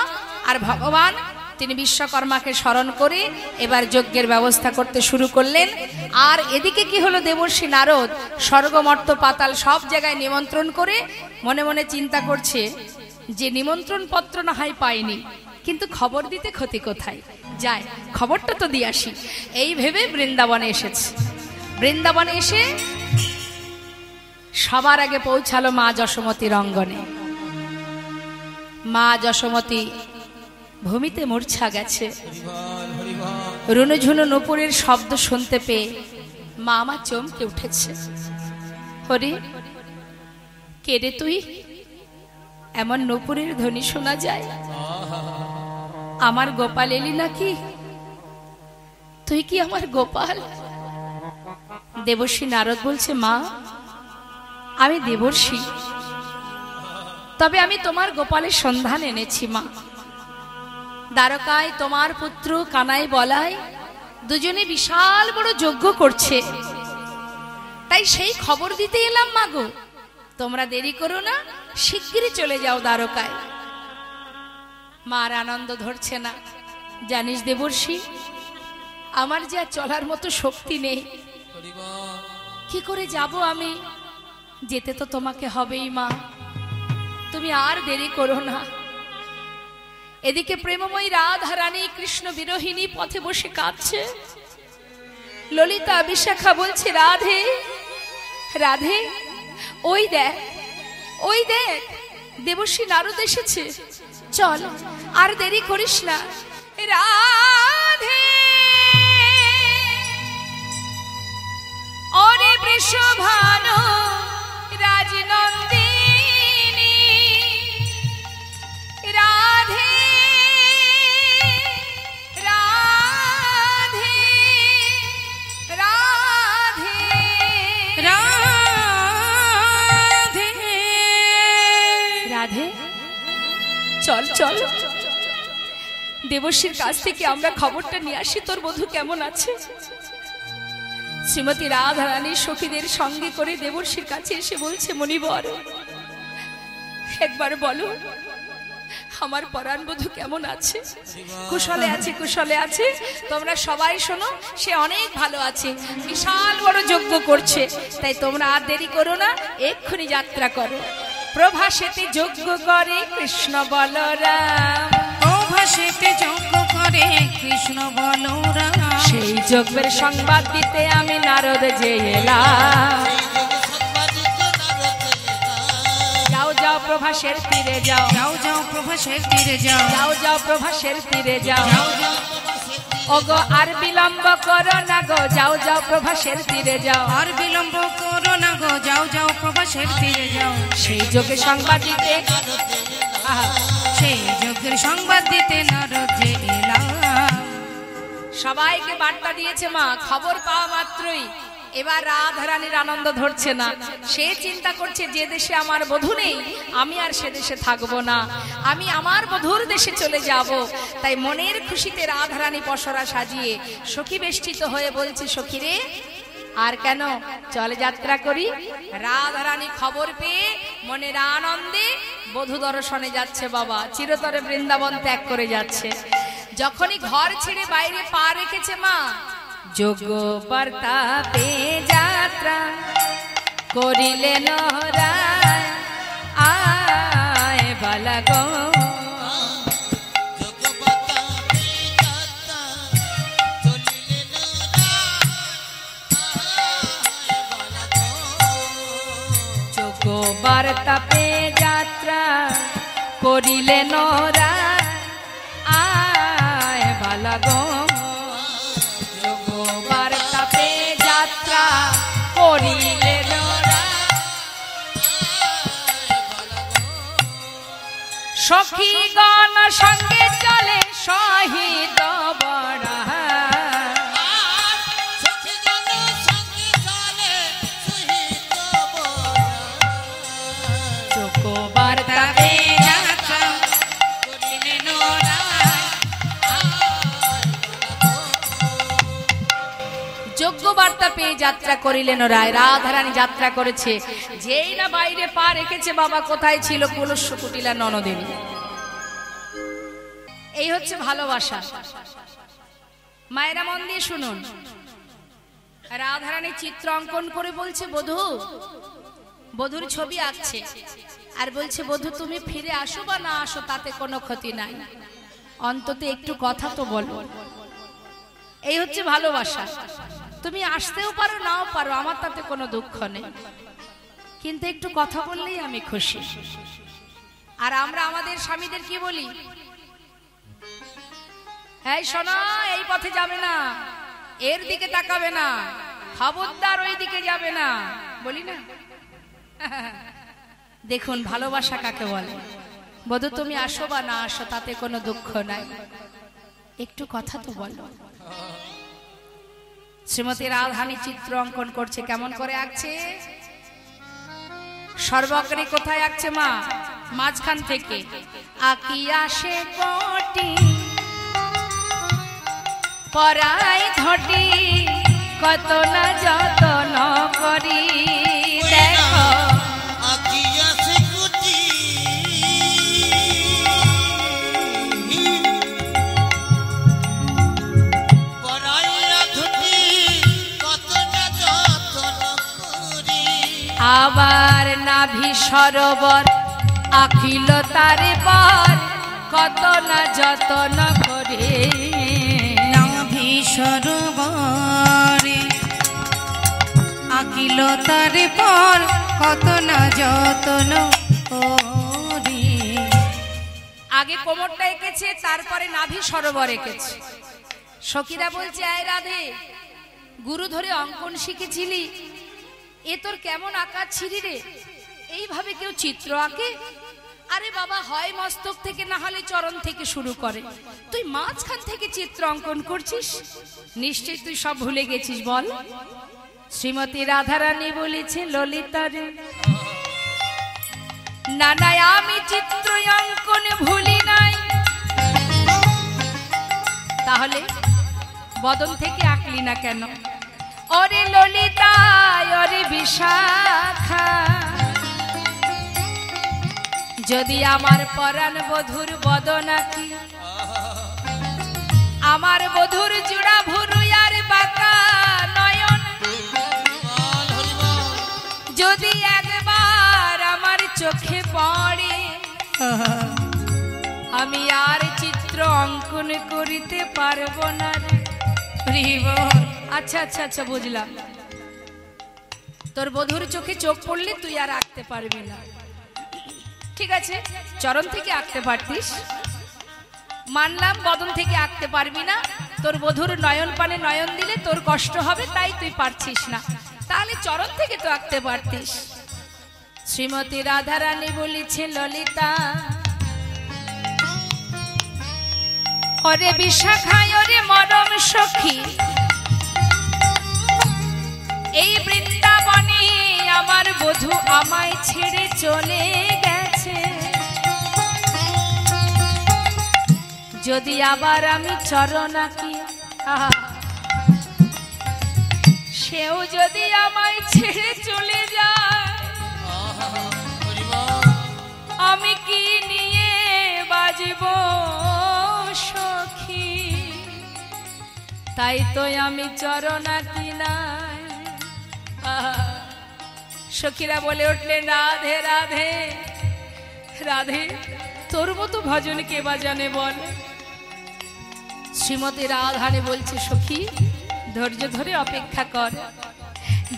আর ভগবান তিনি বিশ্বকর্মাকে স্মরণ করে এবার যজ্ঞের ব্যবস্থা করতে শুরু করলেন। আর এদিকে কি হলো, দেবর্ষি নারদ স্বর্গ মর্ত পাতাল সব জায়গায় নিমন্ত্রণ করে মনে মনে চিন্তা করছে যে নিমন্ত্রণ পত্র না হয় পাইনি, কিন্তু খবর দিতে ক্ষতি কোথায়, যায় খবরটা তো দিয়ে আসি। এই ভেবে বৃন্দাবনে এসেছে। বৃন্দাবনে এসে সবার আগে পৌঁছালো মা যশোমতীর অঙ্গনে। মা যশোমতী ভূমিতে মূর্ছা গেছে। রুনুঝুনু নুপুরের শব্দ শুনতে পেয়ে মা আমার চমকে উঠেছে। হরি, কে রে তুই? এমন নুপুরের ধ্বনি শোনা যায়? আমার গোপাল এলি নাকি? তুই কি আমার গোপাল? দেবর্ষি নারদ বলছে মা আমি দেবর্ষি, তবে আমি তোমার গোপালের সন্ধান এনেছি মা। দ্বারকায় তোমার পুত্র কানাই বলায় দুজনে বিশাল বড় যজ্ঞ করছে, তাই সেই খবর দিতে এলাম মা গো। তোমরা দেরি করো না, শিগগিরই চলে যাও দ্বারকায়। মার আনন্দ ধরছে না। জানিস দেবর্ষি, আমার যে আর চলার মতো শক্তি নেই, কি করে যাব আমি? যেতে তো তোমাকে হবেই মা, তুমি আর দেরি করো না। এদিকে প্রেমময়ী রাধা রানী কৃষ্ণ বিরোহিনী পথে বসে কাঁদছে। ললিতা বিশাখা বলছে রাধে রাধে, ওই দেখ ওই দেখ দেবর্ষি নারদ এসেছে, চল আর দেরি করিস না। রাধে ওরে বৃষভানু রাজনন্দিনী, রাধে রাধে রাধে রাধে রাধে, চল চল দেবর্ষির কাছ থেকে আমরা খবরটা নিয়ে আসি তোর বধূ কেমন আছে। শ্রীমতী রাধা রানীর সখীদের সঙ্গে করে দেবর্ষির কাছে এসে বলছে মণিবর একবার বলো আমার পরাণ বধূ কেমন আছে। কুশলে আছে কুশলে আছে, তোমরা সবাই শোনো সে অনেক ভালো আছে, বিশাল বড় যজ্ঞ করছে, তাই তোমরা আর দেরি করো না, এক্ষুনি যাত্রা করো। প্রভাসেতে যজ্ঞ করে কৃষ্ণ বলরাম, প্রভাসেতে যজ্ঞ করে কৃষ্ণ বলরাম, সেই যজ্ঞের সংবাদ দিতে আমি নারদ যে এলাম। যাও যাও প্রভাসের তীরে যাও, যাও যাও প্রভাসের তীরে যাও, যাও যাও প্রভাসের তীরে যাও, যাও যাও ওগো আর বিলম্ব করো না গো, যাও যাও প্রভাসের তীরে যাও, আর বিলম্ব করো না গো, যাও যাও প্রভাসের তীরে যাও। সেই যজ্ঞের সংবাদ দিতে আহা, সেই যজ্ঞের সংবাদ দিতে নারদ যে এলাম। সবাইকে বার্তা দিয়েছে মা। খবর পাওয়া মাত্রই এবার রাধা রানীর আনন্দ ধরছে না। সে চিন্তা করছে যে দেশে আমার বধূ নেই আমি আর সে দেশে থাকবো না, আমি আমার বধূর দেশে চলে যাব। তাই মনের খুশিতে রাধা রানী পসরা সাজিয়ে সখী বেষ্টিত হয়ে বলছে সখী রে আর কেন, চলে যাত্রা করি। রাধা রানী খবর পেয়ে মনের আনন্দে বধূ দর্শনে যাচ্ছে বাবা, চিরতরে বৃন্দাবন ত্যাগ করে যাচ্ছে। যখনই ঘর ছেড়ে বাইরে পা রেখেছে মা, যোগ্য বার্তা পেয়ে যাত্রা করিলেন রায়, আয় বালা গো যোগ্য বার্তা পেয়ে যাত্রা করিলেন রায়, আয় বালা গো বার্তা পেয়ে যাত্রা করিলেন রায়। সখীগণ সঙ্গে চলে শহীদ বড়া, পেয়ে যাত্রা করিলেন রায়। রাধারানী যাত্রা করেছে, যেই না বাইরে পা রেখেছে বাবা কোথায় ছিল কলস্য কুটিলা ননদিনী। এই হচ্ছে ভালোবাসা। মায়েরা মন দিয়ে শুনুন, রাধারানী চিত্র অঙ্কন করে বলছে বধূ, বধূর ছবি আঁকছে আর বলছে বধূ তুমি ফিরে আসো বা না আসো তাতে কোনো ক্ষতি নাই, অন্তত একটু কথা তো বলো। এই হচ্ছে ভালোবাসা। তুমি আসতেও পারো নাও পারো, আমার তাতে কোনো দুঃখ নেই, কিন্তু একটু কথা বললেই আমি খুশি। আর আমরা আমাদের স্বামীদের কি বলি, এই শোনো এই পথে যাবে না, এর দিকে তাকাবে না, খবরদার ওই দিকে যাবে না, বলি না? দেখুন ভালোবাসা কাকে বলে। বধূ তুমি আসো বা না আসো তাতে কোনো দুঃখ নাই, একটু কথা তো বলো। শ্রীমতী রাধারানী চিত্র অঙ্কন করছে, কেমন করে আঁকছে? সর্বাগ্রে কোথায় আঁকছে মা? মাঝখান থেকে। আঁকিয়া সে কোটি পরাই ঘটি, কত না যতন করি, দেখো আকিয়া সে কুটি পরাইয়া ধুতি, কত না যতন করি। আবার নাভি সরোবর আখিল তারে পর, কত না যতন করে। নাভি সরোবরে আঁকিল তার পর, কত না যতন করি। আগে কোমরটা এঁকেছে, তারপরে নাভি সরোবর এঁকেছে। সখীরা বলছে আয় রাধে, গুরু ধরে অঙ্কন শিখেছিলি, এ তোর কেমন আঁকা ছিরি রে, এইভাবে কেউ চিত্র আঁকে? আরে বাবা, হয় মস্তক থেকে না হলে চরণ থেকে শুরু করে, তুই মাঝখান থেকে চিত্র অঙ্কন করছিস, নিশ্চয় তুই সব ভুলে গেছিস বল। শ্রীমতী রাধারানী বলেছে ললিতা রে, না না আমি চিত্র অঙ্কন ভুলি নাই। তাহলে বদন থেকে আঁকলি না কেন? ওরে ললিতা ওরে বিশাখা, যদি আমার পরাণ বধুর বদন আঁকি, আমার বধুর জোড়া ভুরু আর বাঁকা নয়ন, যদি একবার আমার চোখে পড়ে, আমি আর চিত্র অঙ্কন করিতে পারবো না রে। আচ্ছা আচ্ছা আচ্ছা বুঝলাম, তোর বধুর চোখে চোখ পড়লে তুই আর আঁকতে পারবি না, ঠিক আছে চরণ থেকে আঁকতে পারতিস, মানলাম বদন থেকে আঁকতে পারবি না, তোর বধুর নয়ন পানে নয়ন দিলে তোর কষ্ট হবে তাই তুই পারছিস না, তাহলে চরণ থেকে তো আঁকতে পারতিস। শ্রীমতী রাধারানী বলেছে ললিতা ওরে বিশাখায় ওরে মরম সখী, এই বৃন্দাবনে আমার বধূ আমায় ছেড়ে চলে গেছে, যদি আবার আমি চরণ আঁকি, সেও যদি আমায় ছেড়ে চলে যায়, আমি কি নিয়ে বাজব সখী, তাই তো আমি চরণ আঁকি নাই। সখীরা বলে উঠলেন রাধে রাধে রাধে, তোর মতো ভজন কে বাজানে বল। শ্রীমতী রাধারানী বলছে সখী ধৈর্য ধরে অপেক্ষা কর,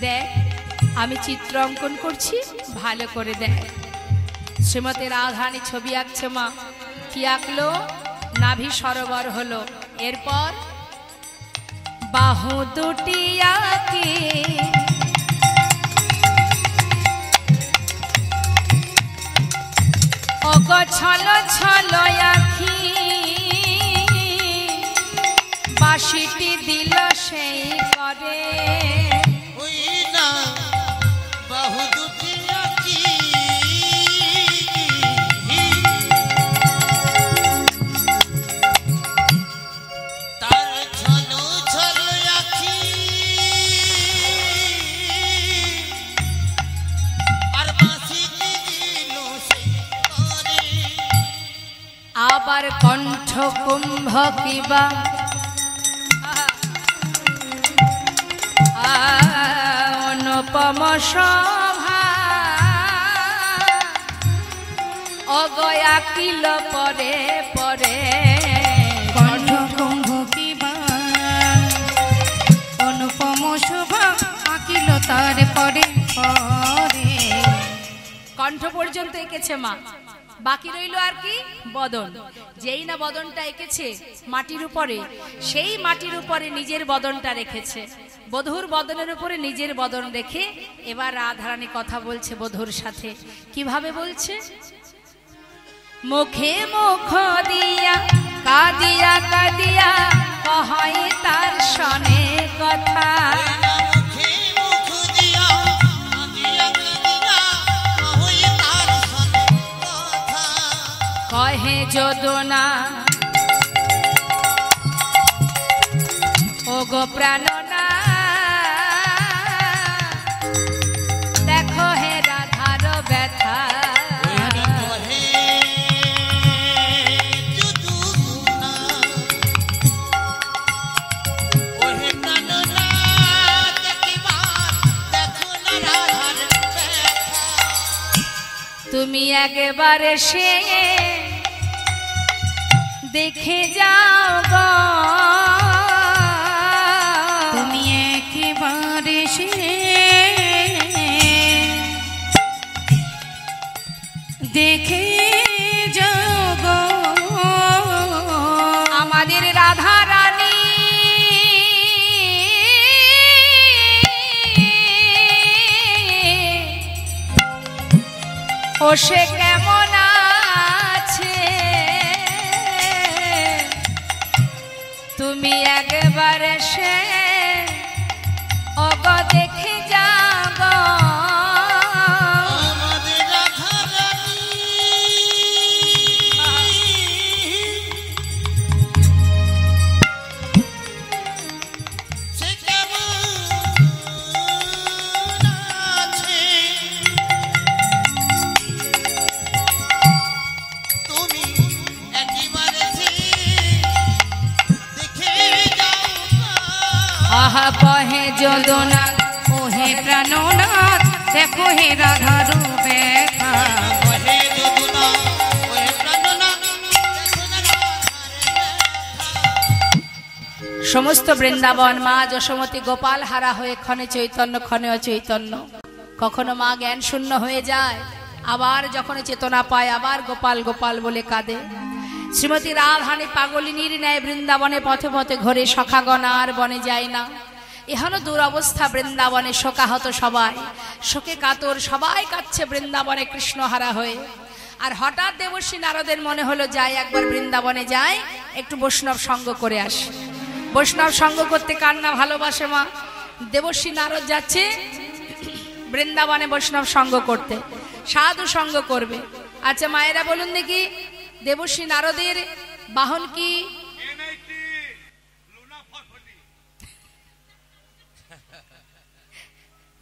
দেখ আমি চিত্র অঙ্কন করছি, ভালো করে দেখ। শ্রীমতী রাধারানী ছবি আঁকছে মা, কি আঁকলো? নাভি সরোবর হলো, এরপর বাহু দুটি আঁকে, অগ ছল ছল আঁখি, বাঁশিটি দিল সেই করে, ওই না বাহু দুটি আঁকি, তার ছলো ছলো আঁখি, আবার কণ্ঠ কুম্ভ কিবা অনুপম শোভা অগয়া কিল পরে পরে কণ্ঠ কুম্ভ কিবা অনুপম শোভা আঁকিল তার পরে পরে। কণ্ঠ পর্যন্ত এঁকেছে মা, বাকি রইল আর কি বদন। যেই না বদনটা এঁকেছে মাটির উপরে, সেই মাটির উপরে নিজের বদনটা রেখেছে। বধূর বদনের উপরে নিজের বদন রেখে এবার রাধারানী কথা বলছে বধূর সাথে। কিভাবে বলছে? মুখে মুখ দিয়া কাদিয়া কাদিয়া কহই তার সনে কথা। মুখে মুখ দিয়া কাঁদিয়া কাঁদিয়া কহই তার সনে কথা। কহে যদুনা ও গো প্রাণনা দেখো হে রাধার ব্যথা। কহে যদুনা ওহে প্রাণনা দেখিবার দেখো না রাধার ব্যথা। তুমি একবার সে দেখে যাও গো, তুমি একেবারে সে দেখে যাও গো। আমাদের রাধা রানী ও সে কেমন আছে তুমি একবার সে অগ দেখে যাব। আমাদের রাধারানী সে কেমন আছে তুমি একেবারে সে দেখে যাও না। আহা কহে যদুনা ওহে প্রাণনাথ দেখো হে রাধার ব্যথা। কহে যদুনা ওহে প্রাণনা দেখো না রাধার ব্যথা। সমস্ত বৃন্দাবন মা যশোমতী গোপাল হারা হয়ে ক্ষণে চৈতন্য ক্ষণে অচৈতন্য। কখনো মা জ্ঞান শূন্য হয়ে যায়, আবার যখন চেতনা পায় আবার গোপাল গোপাল বলে কাঁদে। শ্রীমতী রাধারানী পাগলিনীর ন্যায় বৃন্দাবনে পথে পথে ঘোরে, সখাগণ আর বনে যায় না। এহনো দুরবস্থা বৃন্দাবনে, শোকাহত সবাই, শোকে কাতর সবাই কাঁদছে বৃন্দাবনে কৃষ্ণহারা হয়ে। আর হঠাৎ দেবর্ষী নারদের মনে হলো যাই একবার বৃন্দাবনে যায়, একটু বৈষ্ণব সঙ্গ করে আসে। বৈষ্ণব সঙ্গ করতে কার না ভালোবাসে মা। দেবর্ষী নারদ যাচ্ছে বৃন্দাবনে বৈষ্ণব সঙ্গ করতে, সাধু সঙ্গ করবে। আচ্ছা মায়েরা বলুন দেখি, দেবর্ষী নারদের বাহন কি?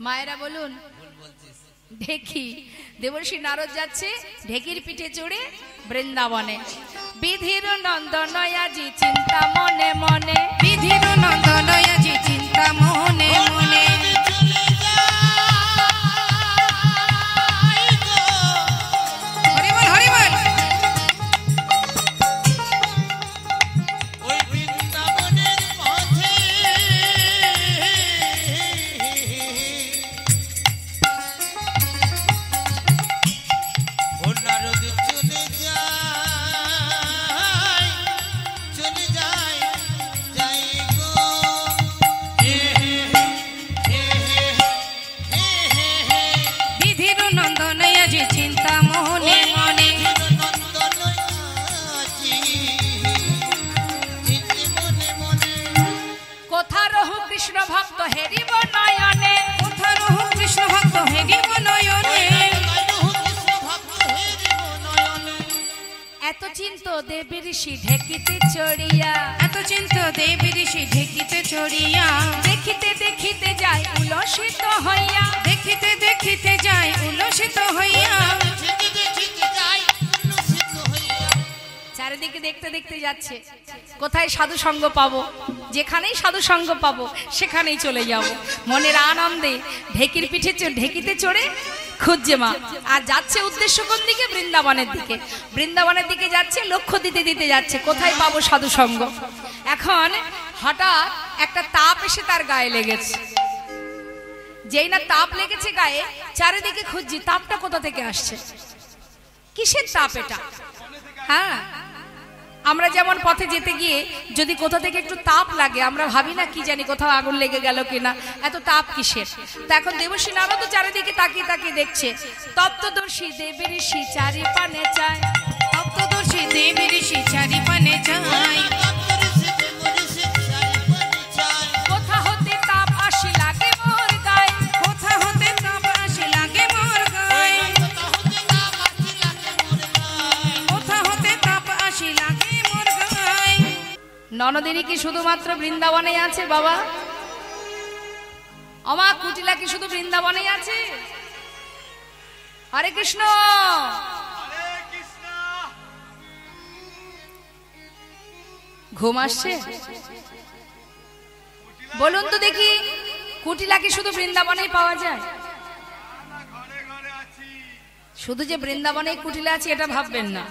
মায়েরা বলুন ঢেকি। দেবর্ষী নারদ যাচ্ছে ঢেকির পিঠে চড়ে বৃন্দাবনে। বিধির নন্দনয়াজি চিন্তা মনে মনে, বিধির নন্দনয়াজি চিন্তা মনে মনে। হরি বল হরি বল। ওই বৃন্দাবনের পথে ও নারদ চলে যায় যাই গো। বিধির নন্দনয়াজি চিন্তা মনে মনে। কোথা রহু কৃষ্ণ ভক্ত হেরিব নয়নে, কোথা রহু কৃষ্ণ ভক্ত হেরিব নয়নে। এত চিন্ত দেবী ঋষি ঢেকিতে চড়িয়া, এত চিন্ত দেবী ঋষি ঢেকিতে চড়িয়া। দেখিতে দেখিতে যায় উলসিত হইয়া, দেখিতে দেখিতে যায় উল্লসিত হইয়া। চার চারিদিকে দেখতে দেখতে যাচ্ছে কোথায় সাধু সঙ্গ পাবো, যেখানেই সাধু সঙ্গ পাবো সেখানেই চলে যাব। মনের আনন্দে ঢেকির পিঠে ঢেকিতে চড়ে খুঁজছে মা। আর যাচ্ছে উদ্দেশ্য কোন দিকে? বৃন্দাবনের দিকে। বৃন্দাবনের দিকে যাচ্ছে, লক্ষ্য দিতে দিতে যাচ্ছে কোথায় পাবো সাধু সঙ্গ। এখন হঠাৎ একটা তাপ এসে তার গায়ে লেগেছে। যেই না তাপ লেগেছে গায়ে, চারিদিকে খুঁজছি তাপটা কোথা থেকে আসছে, কিসের তাপ এটা? হ্যাঁ, আমরা যেমন পথে যেতে গিয়ে যদি কোথা থেকে একটু তাপ লাগে আমরা ভাবি না কি জানি কোথাও আগুন লেগে গেল কিনা, এত তাপ কিসের? তো এখন দেবশ্রী নারদ চারিদিকে তাকিয়ে তাকিয়ে দেখছে তপ্তদর্শী দেবী ঋষি চারি পানে চায়, তপ্তদর্শী দেবী ঋষি চারি পানে চায়, কোথা হতে তাপ আসি লাগে মোর গায়ে, কোথা হতে তাপ আসি লাগে মোর গায়ে, কোথা হতে তাপ আসি লাগে মোর গায়ে। ননদিনী কি শুধুমাত্র বৃন্দাবনে আছে বাবা? আমা কুটিলা কি শুধু বৃন্দাবনে আছে? হরে কৃষ্ণ। ঘুম আসছে? বলুন তো দেখি, কুটিলা কি শুধু বৃন্দাবনেই পাওয়া যায়? শুধু যে বৃন্দাবনে কুটিলা আছে এটা ভাববেন না,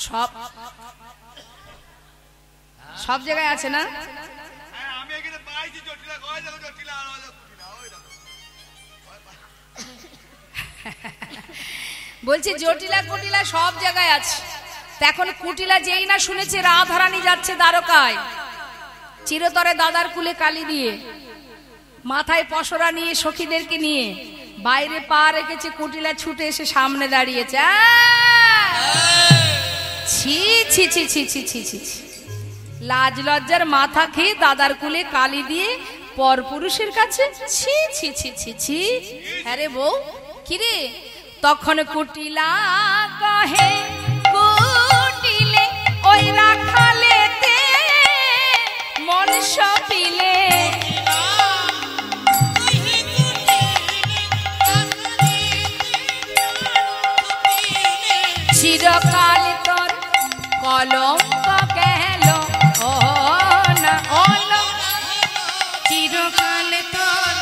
সব সব জায়গায় আছে না? বলছি জটিলা কুটিলা সব জায়গায় আছে। এখন কুটিলা যেই না শুনেছে রাধারানী যাচ্ছে দ্বারকায়, চিরতরে দাদার কুলে কালি দিয়ে, মাথায় পসরা নিয়ে সখীদেরকে নিয়ে বাইরে পা রেখেছে, কুটিলা ছুটে এসে সামনে দাঁড়িয়েছে। ছি ছি ছি ছি ছি ছি ছি, লাজ লজ্জার মাথা খেয়ে দাদার কুলে কালি দিয়ে পরপুরুষের কাছে, ছি ছি ছি ছি ছি। আরে বউ কিরে? তখন কুটিলা কহে কুটিলে ওই রাখালেতে মন সপিলে, চিরকাল তোর কলঙ্ক গেল ও না ও না, চিরকাল তোর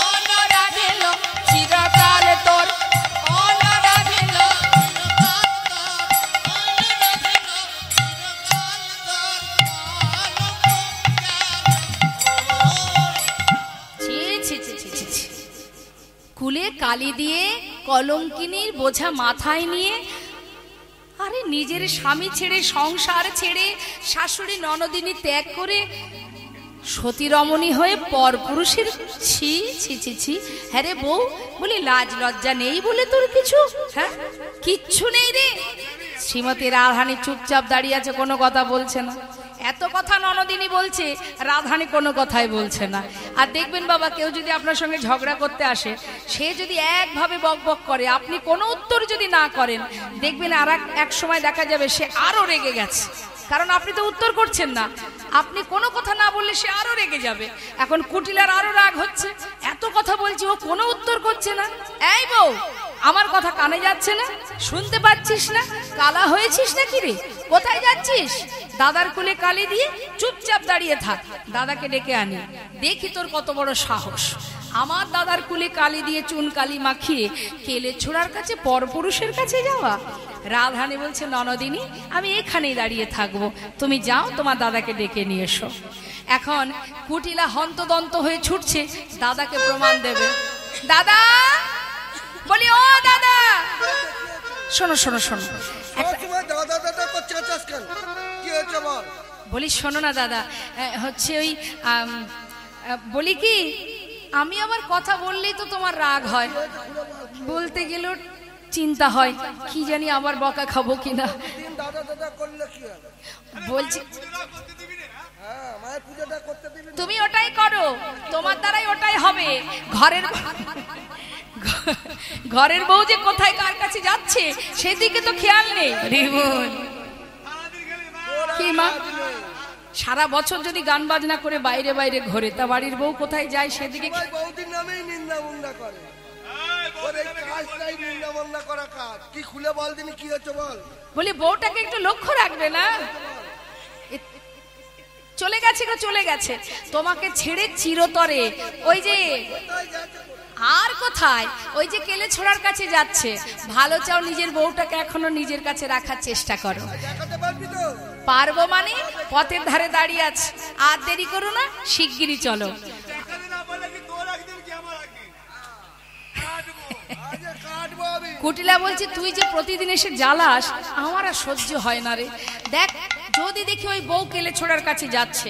অনুরাগেল, চিরকাল তোর অনুরাগেল। ছি ছি ছি ছি ছি ছি। কুলে কালি দিয়ে কলঙ্কিনীর বোঝা মাথায় নিয়ে, আরে নিজের স্বামী ছেড়ে সংসার ছেড়ে শাশুড়ি ননদিনী ত্যাগ করে সতী রমণী হয়ে পরপুরুষের, ছি ছি ছি ছি। হ্যাঁ রে বউ, বলি লাজ লজ্জা নেই বলে তোর কিছু? হ্যাঁ, কিচ্ছু নেই রে। শ্রীমতী রাধানী চুপচাপ দাঁড়িয়ে আছে, কোনো কথা বলছে না। এত কথা ননদিনী বলছে, রাধানী কোনো কথাই বলছে না। আর দেখবেন বাবা, কেউ যদি আপনার সঙ্গে ঝগড়া করতে আসে, সে যদি একভাবে বক বক করে, আপনি কোনো উত্তর যদি না করেন, দেখবেন আর এক সময় দেখা যাবে সে আরো রেগে গেছে, কারণ আপনি তো উত্তর করছেন না। আপনি কোনো কথা না বললে সে আরো রেগে যাবে। এখন কুটিলার আরো রাগ হচ্ছে, এত কথা বলছি ও কোনো উত্তর করছে না। এই বউ, আমার কথা কানে যাচ্ছে না? শুনতে পাচ্ছিস না? কালা হয়েছিস নাকি রে? কোথায় যাচ্ছিস? দাদার কুলে কালি দিয়ে চুপচাপ দাঁড়িয়ে থাক, দাদাকে ডেকে আনি, দেখি তোর কত বড় সাহস। আমার দাদার কুলে কালি দিয়ে চুন কালি মাখিয়ে কেলে ছোড়ার কাছে, পরপুরুষের কাছে যাওয়া। রাধানী বলছে, ননদিনী আমি এখানেই দাঁড়িয়ে থাকবো, তুমি যাও তোমার দাদাকে ডেকে নিয়ে এসো। এখন কুটিলা হন্তদন্ত হয়ে ছুটছে দাদাকে প্রমাণ দেবে। দাদা, বলি ও দাদা, শোনো শোনো শোনো, বলি শোনো না দাদা, হচ্ছে ওই বলি কি, আমি আমার কথা বললেই তো তোমার রাগ হয়, বলতে গেলেও চিন্তা হয় কি জানি আবার বকা খাবো কিনা। বলছি তুমি ওটাই করো, তোমার দ্বারাই ওটাই হবে। ঘরের বউ যে কোথায় কার কাছে যাচ্ছে সেদিকে তো খেয়াল নেই। কি মা, সারা বছর যদি গান বাজনা করে বাইরে বাইরে ঘোরে, তা বাড়ির বউ কোথায় যায় সেদিকে? বৌদির নামেই নিন্দা মুন্দা করে। কি খুলে বল দিনি কি হচ্ছে বল। বলি বউটাকে একটু লক্ষ্য রাখবে না? চলে গেছে গো, চলে গেছে তোমাকে ছেড়ে চিরতরে। ওই যে আর কোথায়, ওই যে কেলে ছোড়ার কাছে যাচ্ছে। ভালো চাও নিজের বউটাকে এখনো নিজের কাছে রাখার চেষ্টা করো। দেখাতে পারবি তো? পারবো মানে পথের ধারে দাঁড়িয়ে আছে, আর দেরি করো না, শিগগিরই চলো। দেখাতে না বললে কি তোর একদিন কি আমার একদিন কাটবো, আজ কাটবো আমি। কুটিলা বলছে তুই যে প্রতিদিন এসে জ্বালাস আমার আর সহ্য হয় না রে। দেখ যদি দেখি ওই বউ কেলে ছোড়ার কাছে যাচ্ছে,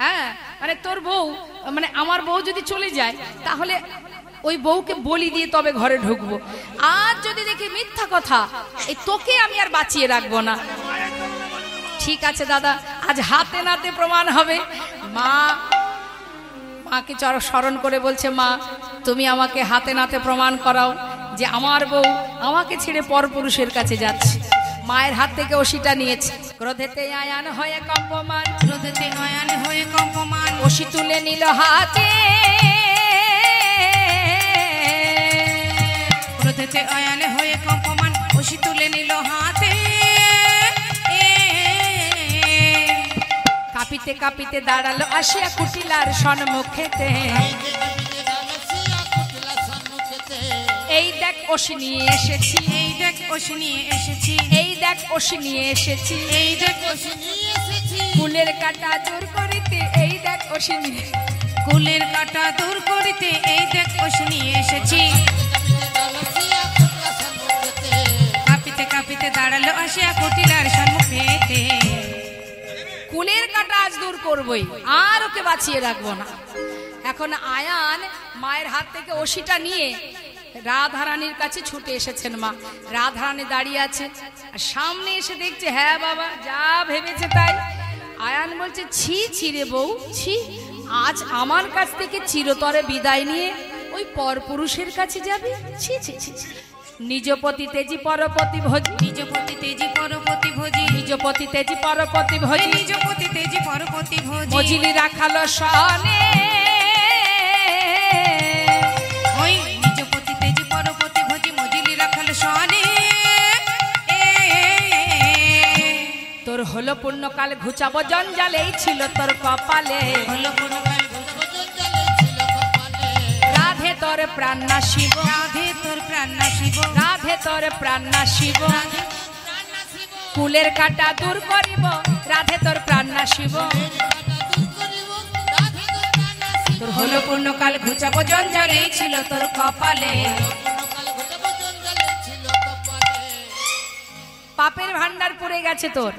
হ্যাঁ মানে তোর বউ মানে আমার বউ যদি চলে যায় তাহলে ওই বউকে বলি দিয়ে তবে ঘরে ঢুকবো। আর যদি দেখি মিথ্যা কথা, এই তোকে আমি আর বাঁচিয়ে রাখবো না। ঠিক আছে দাদা, আজ হাতে নাতে প্রমাণ হবে। মাকে স্মরণ করে বলছে, মা তুমি আমাকে হাতে নাতে প্রমাণ করাও যে আমার বউ আমাকে ছেড়ে পরপুরুষের কাছে যাচ্ছে। মায়ের হাত থেকে ওষিটা নিয়েছে। ক্রোধেতে আয়ান হয়ে কম্পমান, ক্রোধেতে আয়ান হয়ে কম্পমান, ওষি তুলে নিল হাতে। ক্রোধেতে আয়ান হয়ে কম্পমান, ওষি তুলে নিল হাতে। কাঁপিতে কাঁপিতে দাঁড়ালো আসিয়া কুটিলার সম্মুখেতে। এই দেখ ওষি নিয়ে এসেছি, এই দেখ ওষি নিয়ে এসেছি, এই দেখ ওষি নিয়ে এসেছি, এই দেখ ওষি নিয়ে এসেছি। কুলের কাটা দূর করিতে এই দেখ ওষি নিয়ে, কুলের কাটা দূর করিতে এই দেখ ওষি নিয়ে এসেছি। কাঁপিতে কাঁপিতে দাঁড়ালো আসিয়া কুটিলার সম্মুখেতে। কুলের কাটা আজ দূর করবই, আর ওকে বাঁচিয়ে রাখবো না। এখন আয়ান মায়ের হাত থেকে ওষিটা নিয়ে রাধারানীর কাছে ছুটে এসেছেন। মা রাধারানী দাঁড়িয়ে আছে, আর সামনে এসে দেখছে হ্যাঁ বাবা যা ভেবেছে তাই। আয়ান বলছে ছি ছি রে বউ ছি, আজ আমার কাছ থেকে চিরতরে বিদায় নিয়ে ওই পরপুরুষের কাছে যাবি? ছি ছি ছি। নিজপতি তেজি পরপতি ভোজি, নিজপতি তেজি পরপতি ভোজি, নিজপতি তেজি পরপতি ভোজি, নিজপতি তেজি পরপতি ভোজি। মজিলি রাখালো সনে, ওই নিজপতি তেজি পরপতি ভোজি, মজিলি রাখালো সনে। তোর হলো পূর্ণকাল ঘুচাবো জঞ্জাল, এই ছিল তোর কপালে। হলো পুরকাল রাধে তোর প্রাণ নাশিব, রাধে তোর প্রাণ নাশিব, রাধে তোর প্রাণ নাশিব। কুলের কাটা দূর করিব, রাধে তোর প্রাণ নাশিব। তোর হলো পূর্ণকাল ঘুচাবো জঞ্জাল, এই ছিল তোর কপালে। পাপের ভান্ডার পড়ে গেছে তোর,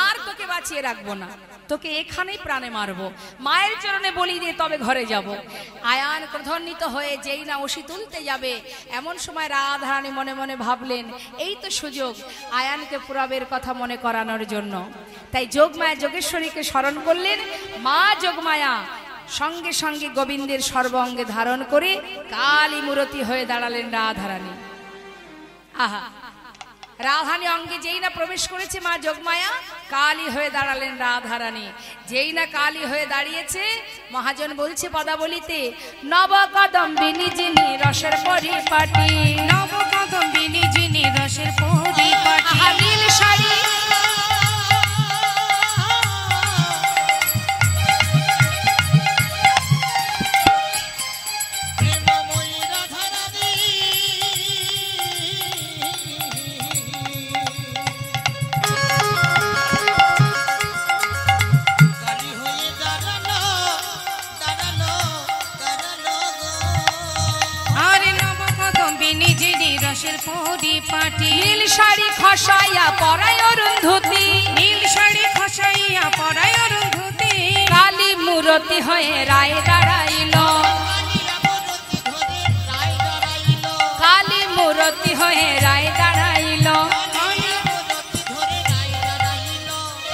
আর তোকে বাঁচিয়ে রাখবো না, তোকে এখানেই প্রাণে মারবো। মায়ের চরণে বলি দিয়ে তবে ঘরে যাব। আয়ান ক্রোধান্বিত হয়ে যেই না ওষি তুলতে যাবে, এমন সময় রাধারানী মনে মনে ভাবলেন এই তো সুযোগ আয়ানকে পুরাবের কথা মনে করানোর জন্য। তাই যোগমায়া যোগেশ্বরীকে স্মরণ করলেন। মা যোগমায়া সঙ্গে সঙ্গে গোবিন্দের সর্বাঙ্গে ধারণ করে কালী মূরতি হয়ে দাঁড়ালেন রাধারানী। আহা, রাধারানী অঙ্গে যেই না প্রবেশ করেছে মা যোগমায়া, কালী হয়ে দাঁড়ালেন রাধারানী। যেই না কালী হয়ে দাঁড়িয়েছে, মহাজন বলছে পদাবলিতে, নবকদম্বিনী যিনি রসের পরিপাটি, নবকদম্বিনী যিনি রসের পরিপাটি। নীল শাড়ি পরিপাটি। নীল শাড়ি খসাইয়া পরায় অরুন্ধতী, নীল শাড়ি খসাইয়া পরায় অরুন্ধতী। কালী মূরতি হয়ে রায় দাঁড়াইল, কালী মূরতি হয়ে রায় দাঁড়াইল।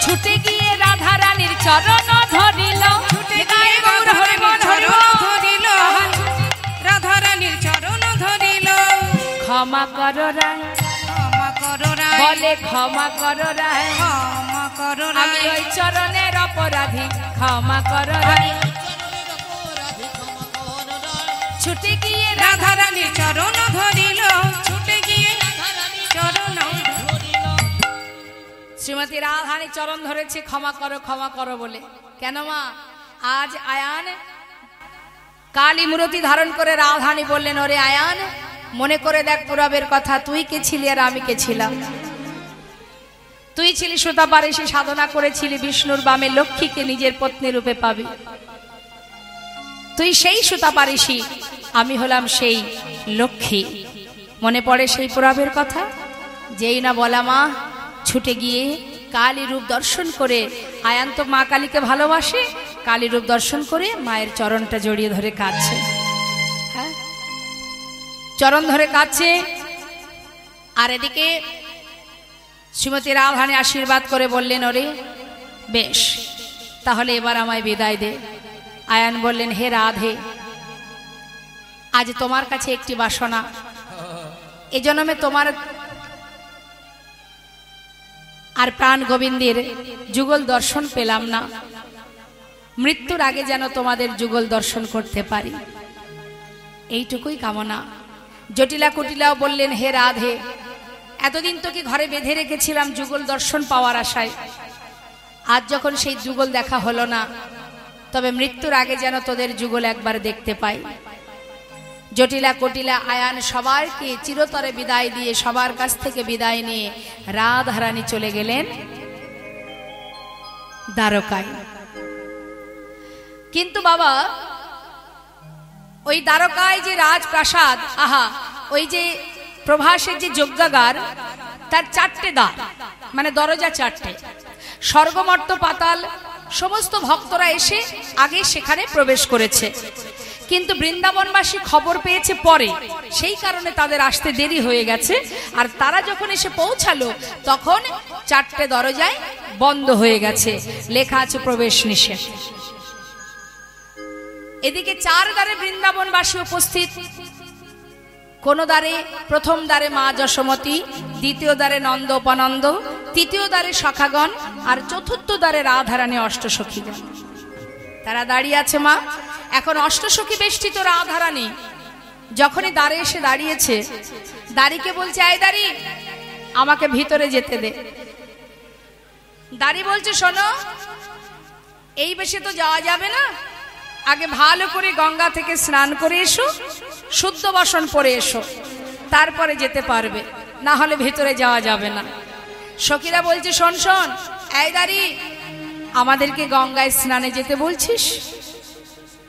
ছুটে গিয়ে রাধারানীর চরণ ধরিল, ছুটে গিয়ে রাধারানীর চরণ ধরিল, রাধারানীর চরণ ধরিল। ক্ষমা করো রায়, ক্ষমা করো রায়, বলে ক্ষমা করো রায়, ক্ষমা করো আমি রায়। ওই চরণের অপরাধী, ক্ষমা করো রায়। ছুটে গিয়ে রাধারানীর চরণ ধরিল, ছুটে গিয়ে রাধারানী চরণ ধরেছে ক্ষমা করো বলে। কেন মা? আজ আয়ান কালী মূর্তি ধারণ করে রাধারানী বললেন, ওরে আয়ান, মনে করে দেখ পুরাবের কথা, তুই কে ছিলি আর আমি কে ছিলাম? তুই ছিলি সুতাপারেশী, সাধনা করেছিলি বিষ্ণুর বামে লক্ষ্মীকে নিজের পত্নী রূপে পাবি। তুই সেই সুতাপারেশী, আমি হলাম সেই লক্ষ্মী। মনে পড়ে সেই পুরাবের কথা? যেই না বলা মা ছুটে গিয়ে কালী রূপ দর্শন করে, আয়ান তো মা কালীকে ভালোবাসে, কালী রূপ দর্শন করে মায়ের চরণটা জড়িয়ে ধরে কাঁদছে। হ্যাঁ, চরণ ধরে কাঁদছে। আর এদিকে শ্রীমতী রাধারানী আশীর্বাদ করে বললেন, ওরে বেশ, তাহলে এবার আমায় বিদায় দে। আয়ান বললেন, হে রাধে, আজ তোমার কাছে একটি বাসনা, এ জন্মে তোমার আর প্রাণ গোবিন্দের যুগল দর্শন পেলাম না, মৃত্যুর আগে যেন তোমাদের যুগল দর্শন করতে পারি, এইটুকুই কামনা। জটিলা কুটিলাও বললেন, হে রাধে, এতদিন তোকে ঘরে বেঁধে রেখেছিলাম যুগল দর্শন পাওয়ার আশায়, আজ যখন সেই যুগল দেখা হলো না, তবে মৃত্যুর আগে যেন তোদের যুগল একবার দেখতে পাই। জটিলা কুটিলা আয়ান সবাইকে চিরতরে বিদায় দিয়ে, সবার কাছ থেকে বিদায় নিয়ে রাধারানী চলে গেলেন দ্বারকায়। কিন্তু বাবা, ওই দ্বারকায় যে রাজপ্রাসাদ, আহা, ওই যে প্রভাসের যে যজ্ঞাগার, তার 4টে দ্বার, মানে দরজা 4টে। স্বর্গমর্ত পাতাল সমস্ত ভক্তরা এসে আগে সেখানে প্রবেশ করেছে, কিন্তু বৃন্দাবনবাসী খবর পেয়েছে পরে, সেই কারণে তাদের আসতে দেরি হয়ে গেছে। আর তারা যখন এসে পৌঁছালো তখন 4টে দরজায় বন্ধ হয়ে গেছে, লেখা আছে প্রবেশ নিষেধ। এদিকে 4 দ্বারে বৃন্দাবনবাসী উপস্থিত। কোন দ্বারে, প্রথম দ্বারে মা যশোমতী, দ্বিতীয় দ্বারে নন্দ উপানন্দ, তৃতীয় দ্বারে সখাগণ, আর চতুর্থ দ্বারে রাধারানী অষ্টসখীগণ। তারা দাঁড়িয়ে আছে মা। এখন অষ্টসখী বেষ্টিত রাধারানী যখনই দ্বারে এসে দাঁড়িয়েছে, দাঁড়িকে বলছে, আয় দাঁড়ি, আমাকে ভিতরে যেতে দে। দাঁড়ি বলছে, শোনো, এই বেশে তো যাওয়া যাবে না, আগে ভালো করে গঙ্গা থেকে স্নান করে এসো, শুদ্ধ বসন পরে এসো, তারপরে যেতে পারবে, না হলে ভিতরে যাওয়া যাবে না। সখীরা বলছে, শোন শোন, এই দাঁড়ি, আমাদেরকে গঙ্গায় স্নানে যেতে বলছিস?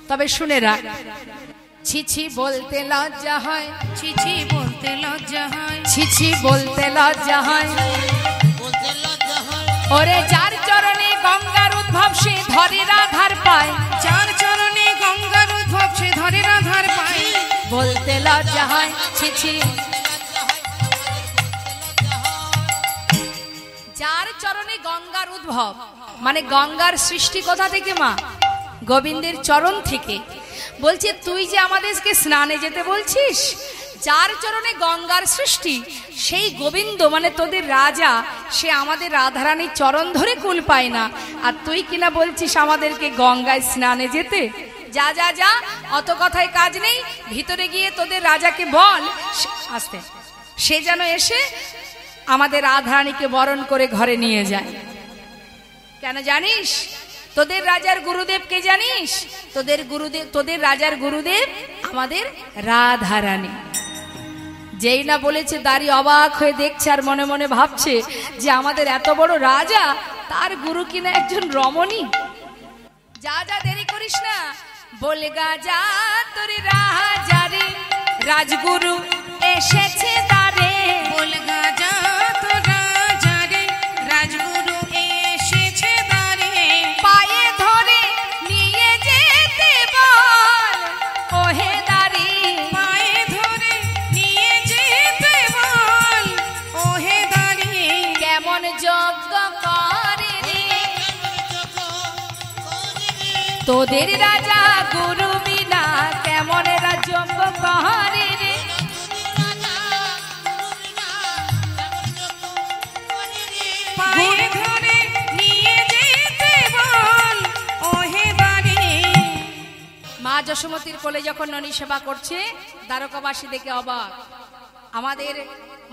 তবে শুনে রাখ, ছিছি বলতে লজ্জা হয়, ছিছি বলতে লজ্জা হয়, ছিছি বলতে লজ্জা হয়, বলতে লজ্জা হয়, ওরে যার চরণে গঙ্গার উদ্ভব সে ধরে রাধার পায়, যার চরণে গঙ্গার উদ্ভব সে ধরে রাধার পায়। বলতে লজ্জা হয়, ছিছি। যার চরণে গঙ্গার উদ্ভব, মানে গঙ্গার সৃষ্টি কোথা থেকে মা? গোবিন্দের চরণ থেকে। বলছে, তুই যে আমাদেরকে স্নানে যেতে বলছিস, যার চরণে গঙ্গার সৃষ্টি, সেই গোবিন্দ মানে তোদের রাজা, সে আমাদের রাধারানীর চরণ ধরে কুল পায় না, আর তুই কিনা বলছিস আমাদেরকে গঙ্গায় স্নানে যেতে? যা যা যা, অত কথায় কাজ নেই, ভিতরে গিয়ে তোদের রাজাকে বল আসতে, সে যেন এসে আমাদের রাধারানীকে বরণ করে ঘরে নিয়ে যায়। কেন জানিস? তোদের রাজার গুরুদেব কে জানিস? তোদের রাজার গুরুদেব আমাদের রাধারানী। যেই না বলেছে, দাঁড়ি অবাক হয়ে দেখছে আর মনে মনে ভাবছে যে আমাদের এত বড় রাজা, তার গুরু কিনা একজন রমণী। যা যা, দেরি করিস না, বলগা যা তোর রাজারে রাজগুরু এসেছে দ্বারে, বলগা যা তোর রাজারে রাজগুরু এসেছে দ্বারে, পায়ে ধরে নিয়ে যেতে বল ওহে দাঁড়ি, পায়ে ধরে নিয়ে যেতে বল ওহে দ্বারে। কেমন যজ্ঞ করে রে তোদের রাজা গুরু বিনা, কেমন যজ্ঞ করে রে, পায়ে ধরে নিয়ে যেতে বল ওহে দ্বারে। মা যশোমতীর কোলে যখন ননী সেবা করছে, দ্বারকাবাসী দেখে অবাক। আমাদের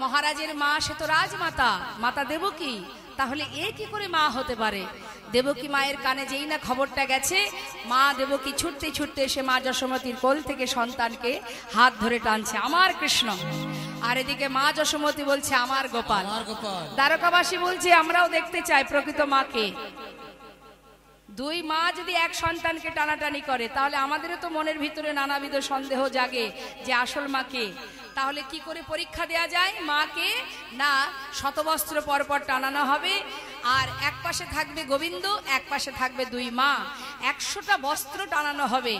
মহারাজের মা, সে তো রাজমাতা, মাতা দেবকী, তাহলে এ কি করে মা হতে পারে? দেবকী মায়ের কানে যেই না খবরটা গেছে, মা দেবকী ছুটতে ছুটতে এসে মা যশোমতীর কোল থেকে সন্তানকে হাত ধরে টানছে, আমার কৃষ্ণ। আর এদিকে মা যশোমতী বলছে, আমার গোপাল। দ্বারকাবাসী বলছে, আমরাও দেখতে চাই প্রকৃত মাকে। দুই মা যদি এক সন্তানকে টানাটানি করে, তাহলে আমাদেরও তো মনের ভিতরে নানাবিধ সন্দেহ জাগে যে আসল মাকে। তাহলে কি করে পরীক্ষা দেয়া যায় মাকে? না, শতবস্ত্র পরপর টানানো হবে, আর এক পাশে থাকবে গোবিন্দ, এক পাশে থাকবে দুই মা, 100টা বস্ত্র টানানো হবে।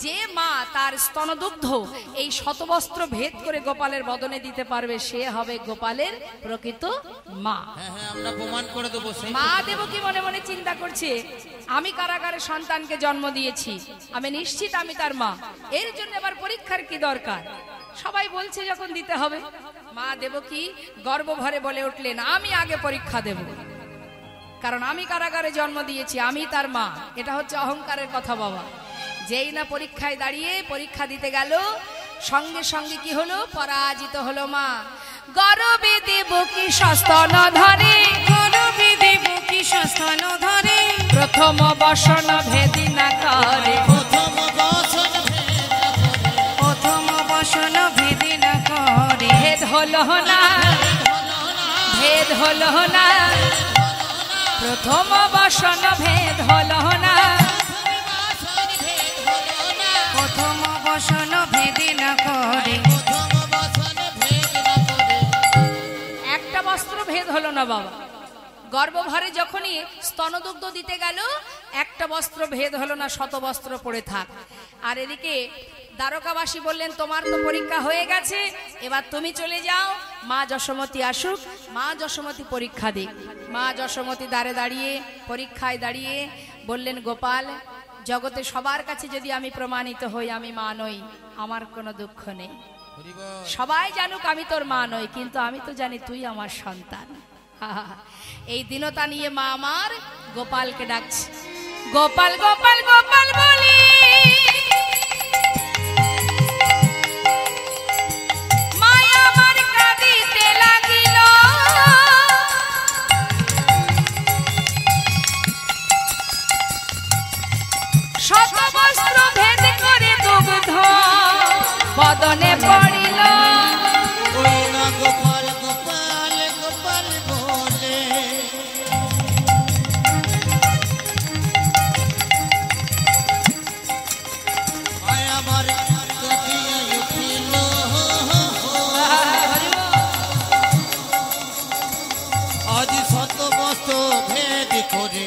যে মা তার স্তনদুগ্ধ এই শতবস্ত্র ভেদ করে গোপালের বদনে দিতে পারবে, সে হবে গোপালের প্রকৃত মা। আমরা প্রমাণ করে দেবো। মা দেবকী মনে মনে চিন্তা করছে, আমি কারাগারে সন্তানকে জন্ম দিয়েছি, আমি নিশ্চিত আমি তার মা, এর জন্য আবার পরীক্ষার কি দরকার? সবাই বলছে যখন দিতে হবে। মা দেবকী গর্ব ভরে বলে উঠলেন, আমি আগে পরীক্ষা দেব, কারণ আমি কারাগারে জন্ম দিয়েছি, আমি তার মা। এটা হচ্ছে অহংকারের কথা বাবা। যেই না পরীক্ষায় দাঁড়িয়ে পরীক্ষা দিতে গেল, সঙ্গে সঙ্গে কি হলো? পরাজিত হলো মা। গর্বে দেবকী সস্তন ধরে, গর্বে দেবকী সস্তন ধরে, প্রথম বসন ভেদি না করে, প্রথম বসন ভেদি না করে। ভেদ হলো না, ভেদ হলো না, প্রথম বসন ভেদ হলো না, প্রথম বসন ভেদি না করে। একটা বস্ত্র ভেদ হলো না বাবা। গর্ভভরে যখনই স্তনদুগ্ধ দিতে গেল, একটা বস্ত্র ভেদ হলো না, শত বস্ত্র পড়ে থাক। আর এদিকে দ্বারকাবাসী বললেন, তোমার তো পরীক্ষা হয়ে গেছে, এবার তুমি চলে যাও, মা যশোমতী আসুক, মা যশোমতী পরীক্ষা দিক। মা যশোমতী দ্বারে দাঁড়িয়ে পরীক্ষায় দাঁড়িয়ে বললেন, গোপাল, জগতে সবার কাছে যদি আমি প্রমাণিত হই আমি মা নই, আমার কোনো দুঃখ নেই। সবাই জানুক আমি তোর মা নই, কিন্তু আমি তো জানি তুই আমার সন্তান। এই দীনতা নিয়ে মা আমার গোপালকে ডাকছে, গোপাল গোপাল গোপাল বলি, মায়া আমার কাঁদিতে লাগিল, শত বস্ত্র ভেদ করে দুগ্ধ বদনে পড়িল। গোপাল গোপাল গোপাল বলে আমার উঠিল, আজ শত বস্ত্র ভেদ করে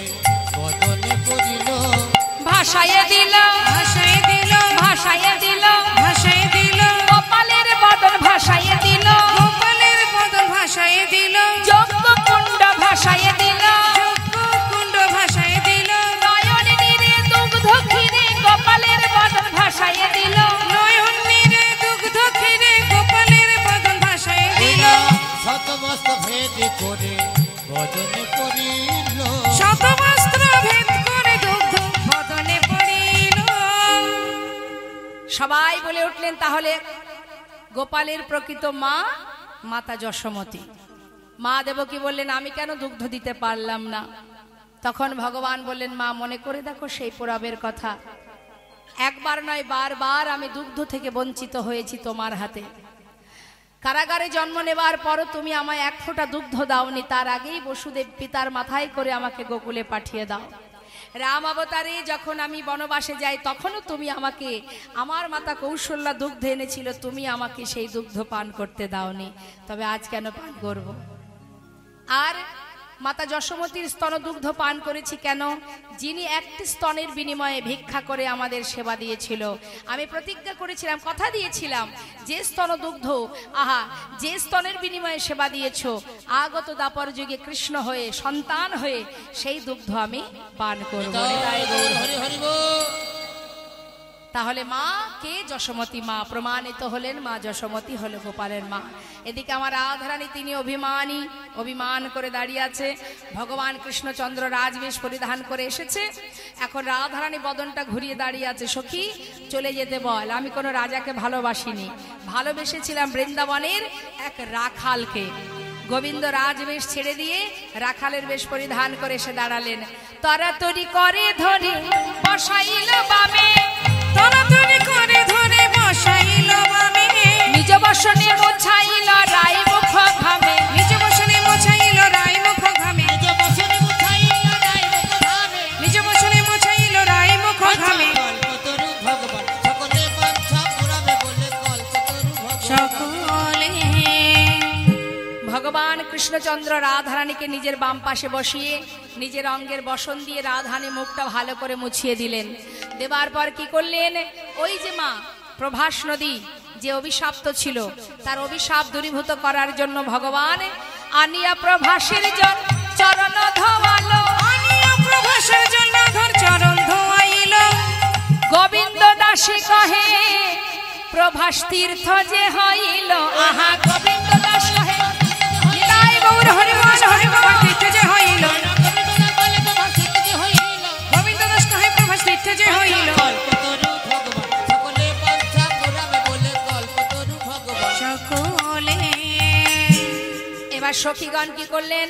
বদনে পড়িল। ভাষায় দিল, ভাষায় দিল, ভাষায় দিল, ভাষায় দিল, গোপালের বদন ভাষায় দিল, গোপালের বদন ভাষায় দিল, যজ্ঞ কুণ্ড ভাষায় দিল, কুণ্ড ভাষায় দিল, নয়ন নীরে দুগ্ধ ক্ষীরে গোপালের বদন ভাষায় দিল, নয়ন নীরে দুগ্ধ ক্ষীরে গোপালের বদন ভাষায় দিল, শত বস্ত্র ভেদ করে বদনে পড়িল। শত বস্ত্র ভেদ করে দুগ্ধ বদনে পড়িল। সবাই বলে উঠলেন, তাহলে গোপালের প্রকৃত মা মাতা যশোমতী। মা দেবকী বললেন, আমি কেন দুগ্ধ দিতে পারলাম না? তখন ভগবান বললেন, মা মনে করে দেখো সেই পুরাবের কথা, একবার নয় বারবার আমি দুগ্ধ থেকে বঞ্চিত হয়েছি তোমার হাতে। কারাগারে জন্ম নেবার পরও তুমি আমায় এক ফোঁটা দুগ্ধ দাওনি, তার আগেই বসুদেব পিতার মাথায় করে আমাকে গোকুলে পাঠিয়ে দাও। রাম অবতারে যখন আমি বনবাসে যাই, তখনও তুমি আমাকে, আমার মাতা কৌশল্যা দুগ্ধ এনেছিল, তুমি আমাকে সেই দুগ্ধ পান করতে দাওনি, তবে আজ কেন পান করব? আর মাতা যশোমতীর স্তন দুগ্ধ পান করেছি কেন? যিনি একটি স্তনের বিনিময়ে ভিক্ষা করে আমাদের সেবা দিয়েছিল। আমি প্রতিজ্ঞা করেছিলাম, কথা দিয়েছিলাম, যে স্তন দুগ্ধ, আহা, যে স্তনের বিনিময়ে সেবা দিয়েছ, আগত দাপর যুগে কৃষ্ণ হয়ে সন্তান হয়ে সেই দুগ্ধ আমি পান করব। তাহলে মা কে? যশোমতী মা প্রমাণিত হলেন, মা যশোমতী হলো গোপালের মা। এদিকে আমার রাধারানী, তিনি অভিমানী, অভিমান করে দাঁড়িয়ে আছে। ভগবান কৃষ্ণচন্দ্র রাজবেশ পরিধান করে এসেছে, এখন রাধারানী বদনটা ঘুরিয়ে দাঁড়িয়ে আছে। সখী চলে যেতে বল, আমি কোনো রাজাকে ভালোবাসিনি, ভালোবেসেছিলাম বৃন্দাবনের এক রাখালকে। গোবিন্দ রাজবেশ ছেড়ে দিয়ে রাখালের বেশ পরিধান করে এসে দাঁড়ালেন। তরাতরি করে ধরে বসাইল বামে, তরাতরি করে ধরে বসাইল বামে, নিজ বসনে মোছাইল রায় মুখ ঘামে, নিজ বসনে মোছাইল রায় মুখ ঘামে, নিজ বসনে মুছাইল রায় মুখ ঘামে, নিজ বসনে মোছাইল রায় মুখ ঘামে। কল্পতরু ভগবান সকলে বাঞ্ছা পুরাবে বলে কল্পতরু ভগবান। সকলে ভগবান কৃষ্ণচন্দ্র রাধারানীকে নিজের বাম পাশে বসিয়ে নিজের অঙ্গের বসন দিয়ে রাধারানী মুখটা ভালো করে মুছিয়ে দিলেন। দেবার পর কি করলেন, ওই যে মা প্রভাস নদী যে অভিশাপ্ত ছিল তার অভিশাপ দূরীভূত করার জন্য ভগবান আনিয়া প্রভাসের চরণ ধোয়ালো, আনিয়া প্রভাসের জন্য ধর চরণ ধোয়াইল। গোবিন্দ দাসী কহে প্রভাস তীর্থ যে হইল, আহা গোবিন্দ দাস কহে নিতাই গৌর হরি বল হরি প্রভাস তীর্থ যে হইল, গোবিন্দ দাস কহে প্রভাস তীর্থ যে হইল। কল্পতরু ভগবান সকলে বাঞ্ছা পুরাবে বলে কল্পতরু ভগবান। সকলে এবার সখীগণ কি করলেন,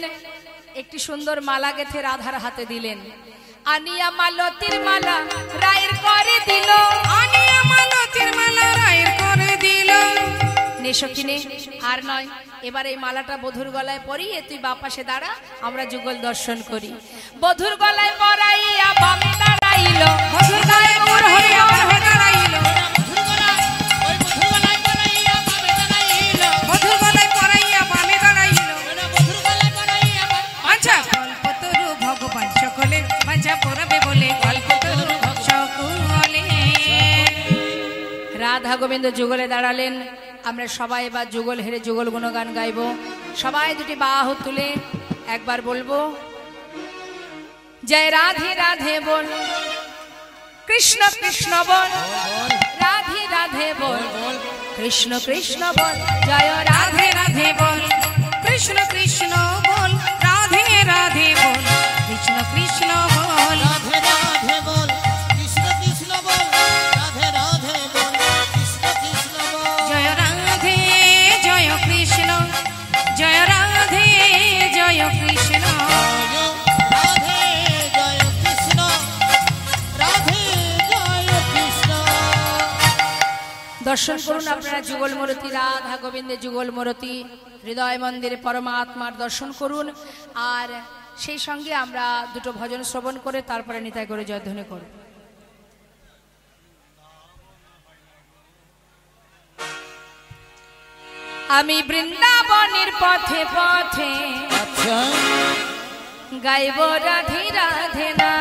একটি সুন্দর মালা গেথে রাধার হাতে দিলেন। আনিয়া মালতীর মালা রায়ের করে দিল, আনিয়া মালতীর মালা রায়ের করে দিল। নে সখী নে, আর নয়, এবার এই মালাটা বধুর গলায় পরিয়ে তুই বাপাসে দাঁড়া, আমরা যুগল দর্শন করি। বধুর গলায় পরাইয়া বামে দাঁড়াইল, মধুর গায়ে গৌর হরি বল হয়ে দাঁড়াইল, মধুর গলায় পরাইয়া বামে দাঁড়াইল। আচ্ছা কল্পতরু ভগবান সকলে বাঞ্ছা পুরাবে বলে কল্পতরু সকলে। রাধা গোবিন্দ যুগলে দাঁড়ালেন। আমরা সবাই এবার যুগল হেরে যুগল গুণগান গাইব। সবাই দুটি বাহু তুলে একবার বলবো, জয় রাধে রাধে বল, কৃষ্ণ কৃষ্ণ বল, রাধে রাধে বল, কৃষ্ণ কৃষ্ণ বল, জয় রাধে রাধে রাধে বল, কৃষ্ণ কৃষ্ণ বল, রাধে রাধে বল, কৃষ্ণ কৃষ্ণ বল। রাধে রাধে বল, কৃষ্ণ কৃষ্ণ বল, রাধে রাধে বল, কৃষ্ণ কৃষ্ণ বল। জয় রাধে জয় কৃষ্ণ, জয় রাধে জয় কৃষ্ণ। রাধে জয় কৃষ্ণ, রাধে জয় কৃষ্ণ। দর্শন করুন আপনারা যুগল মূরতি, রাধা গোবিন্দের যুগল মূরতি, হৃদয় মন্দিরে পরমাত্মার দর্শন করুন। আর সেই সঙ্গে আমরা দুটো ভজন শ্রবণ করে তারপরে নিতাই করে জয়ধ্বনি করব। আমি বৃন্দাবনের পথে পথে আচ্ছা গাইব রাধে রাধে না।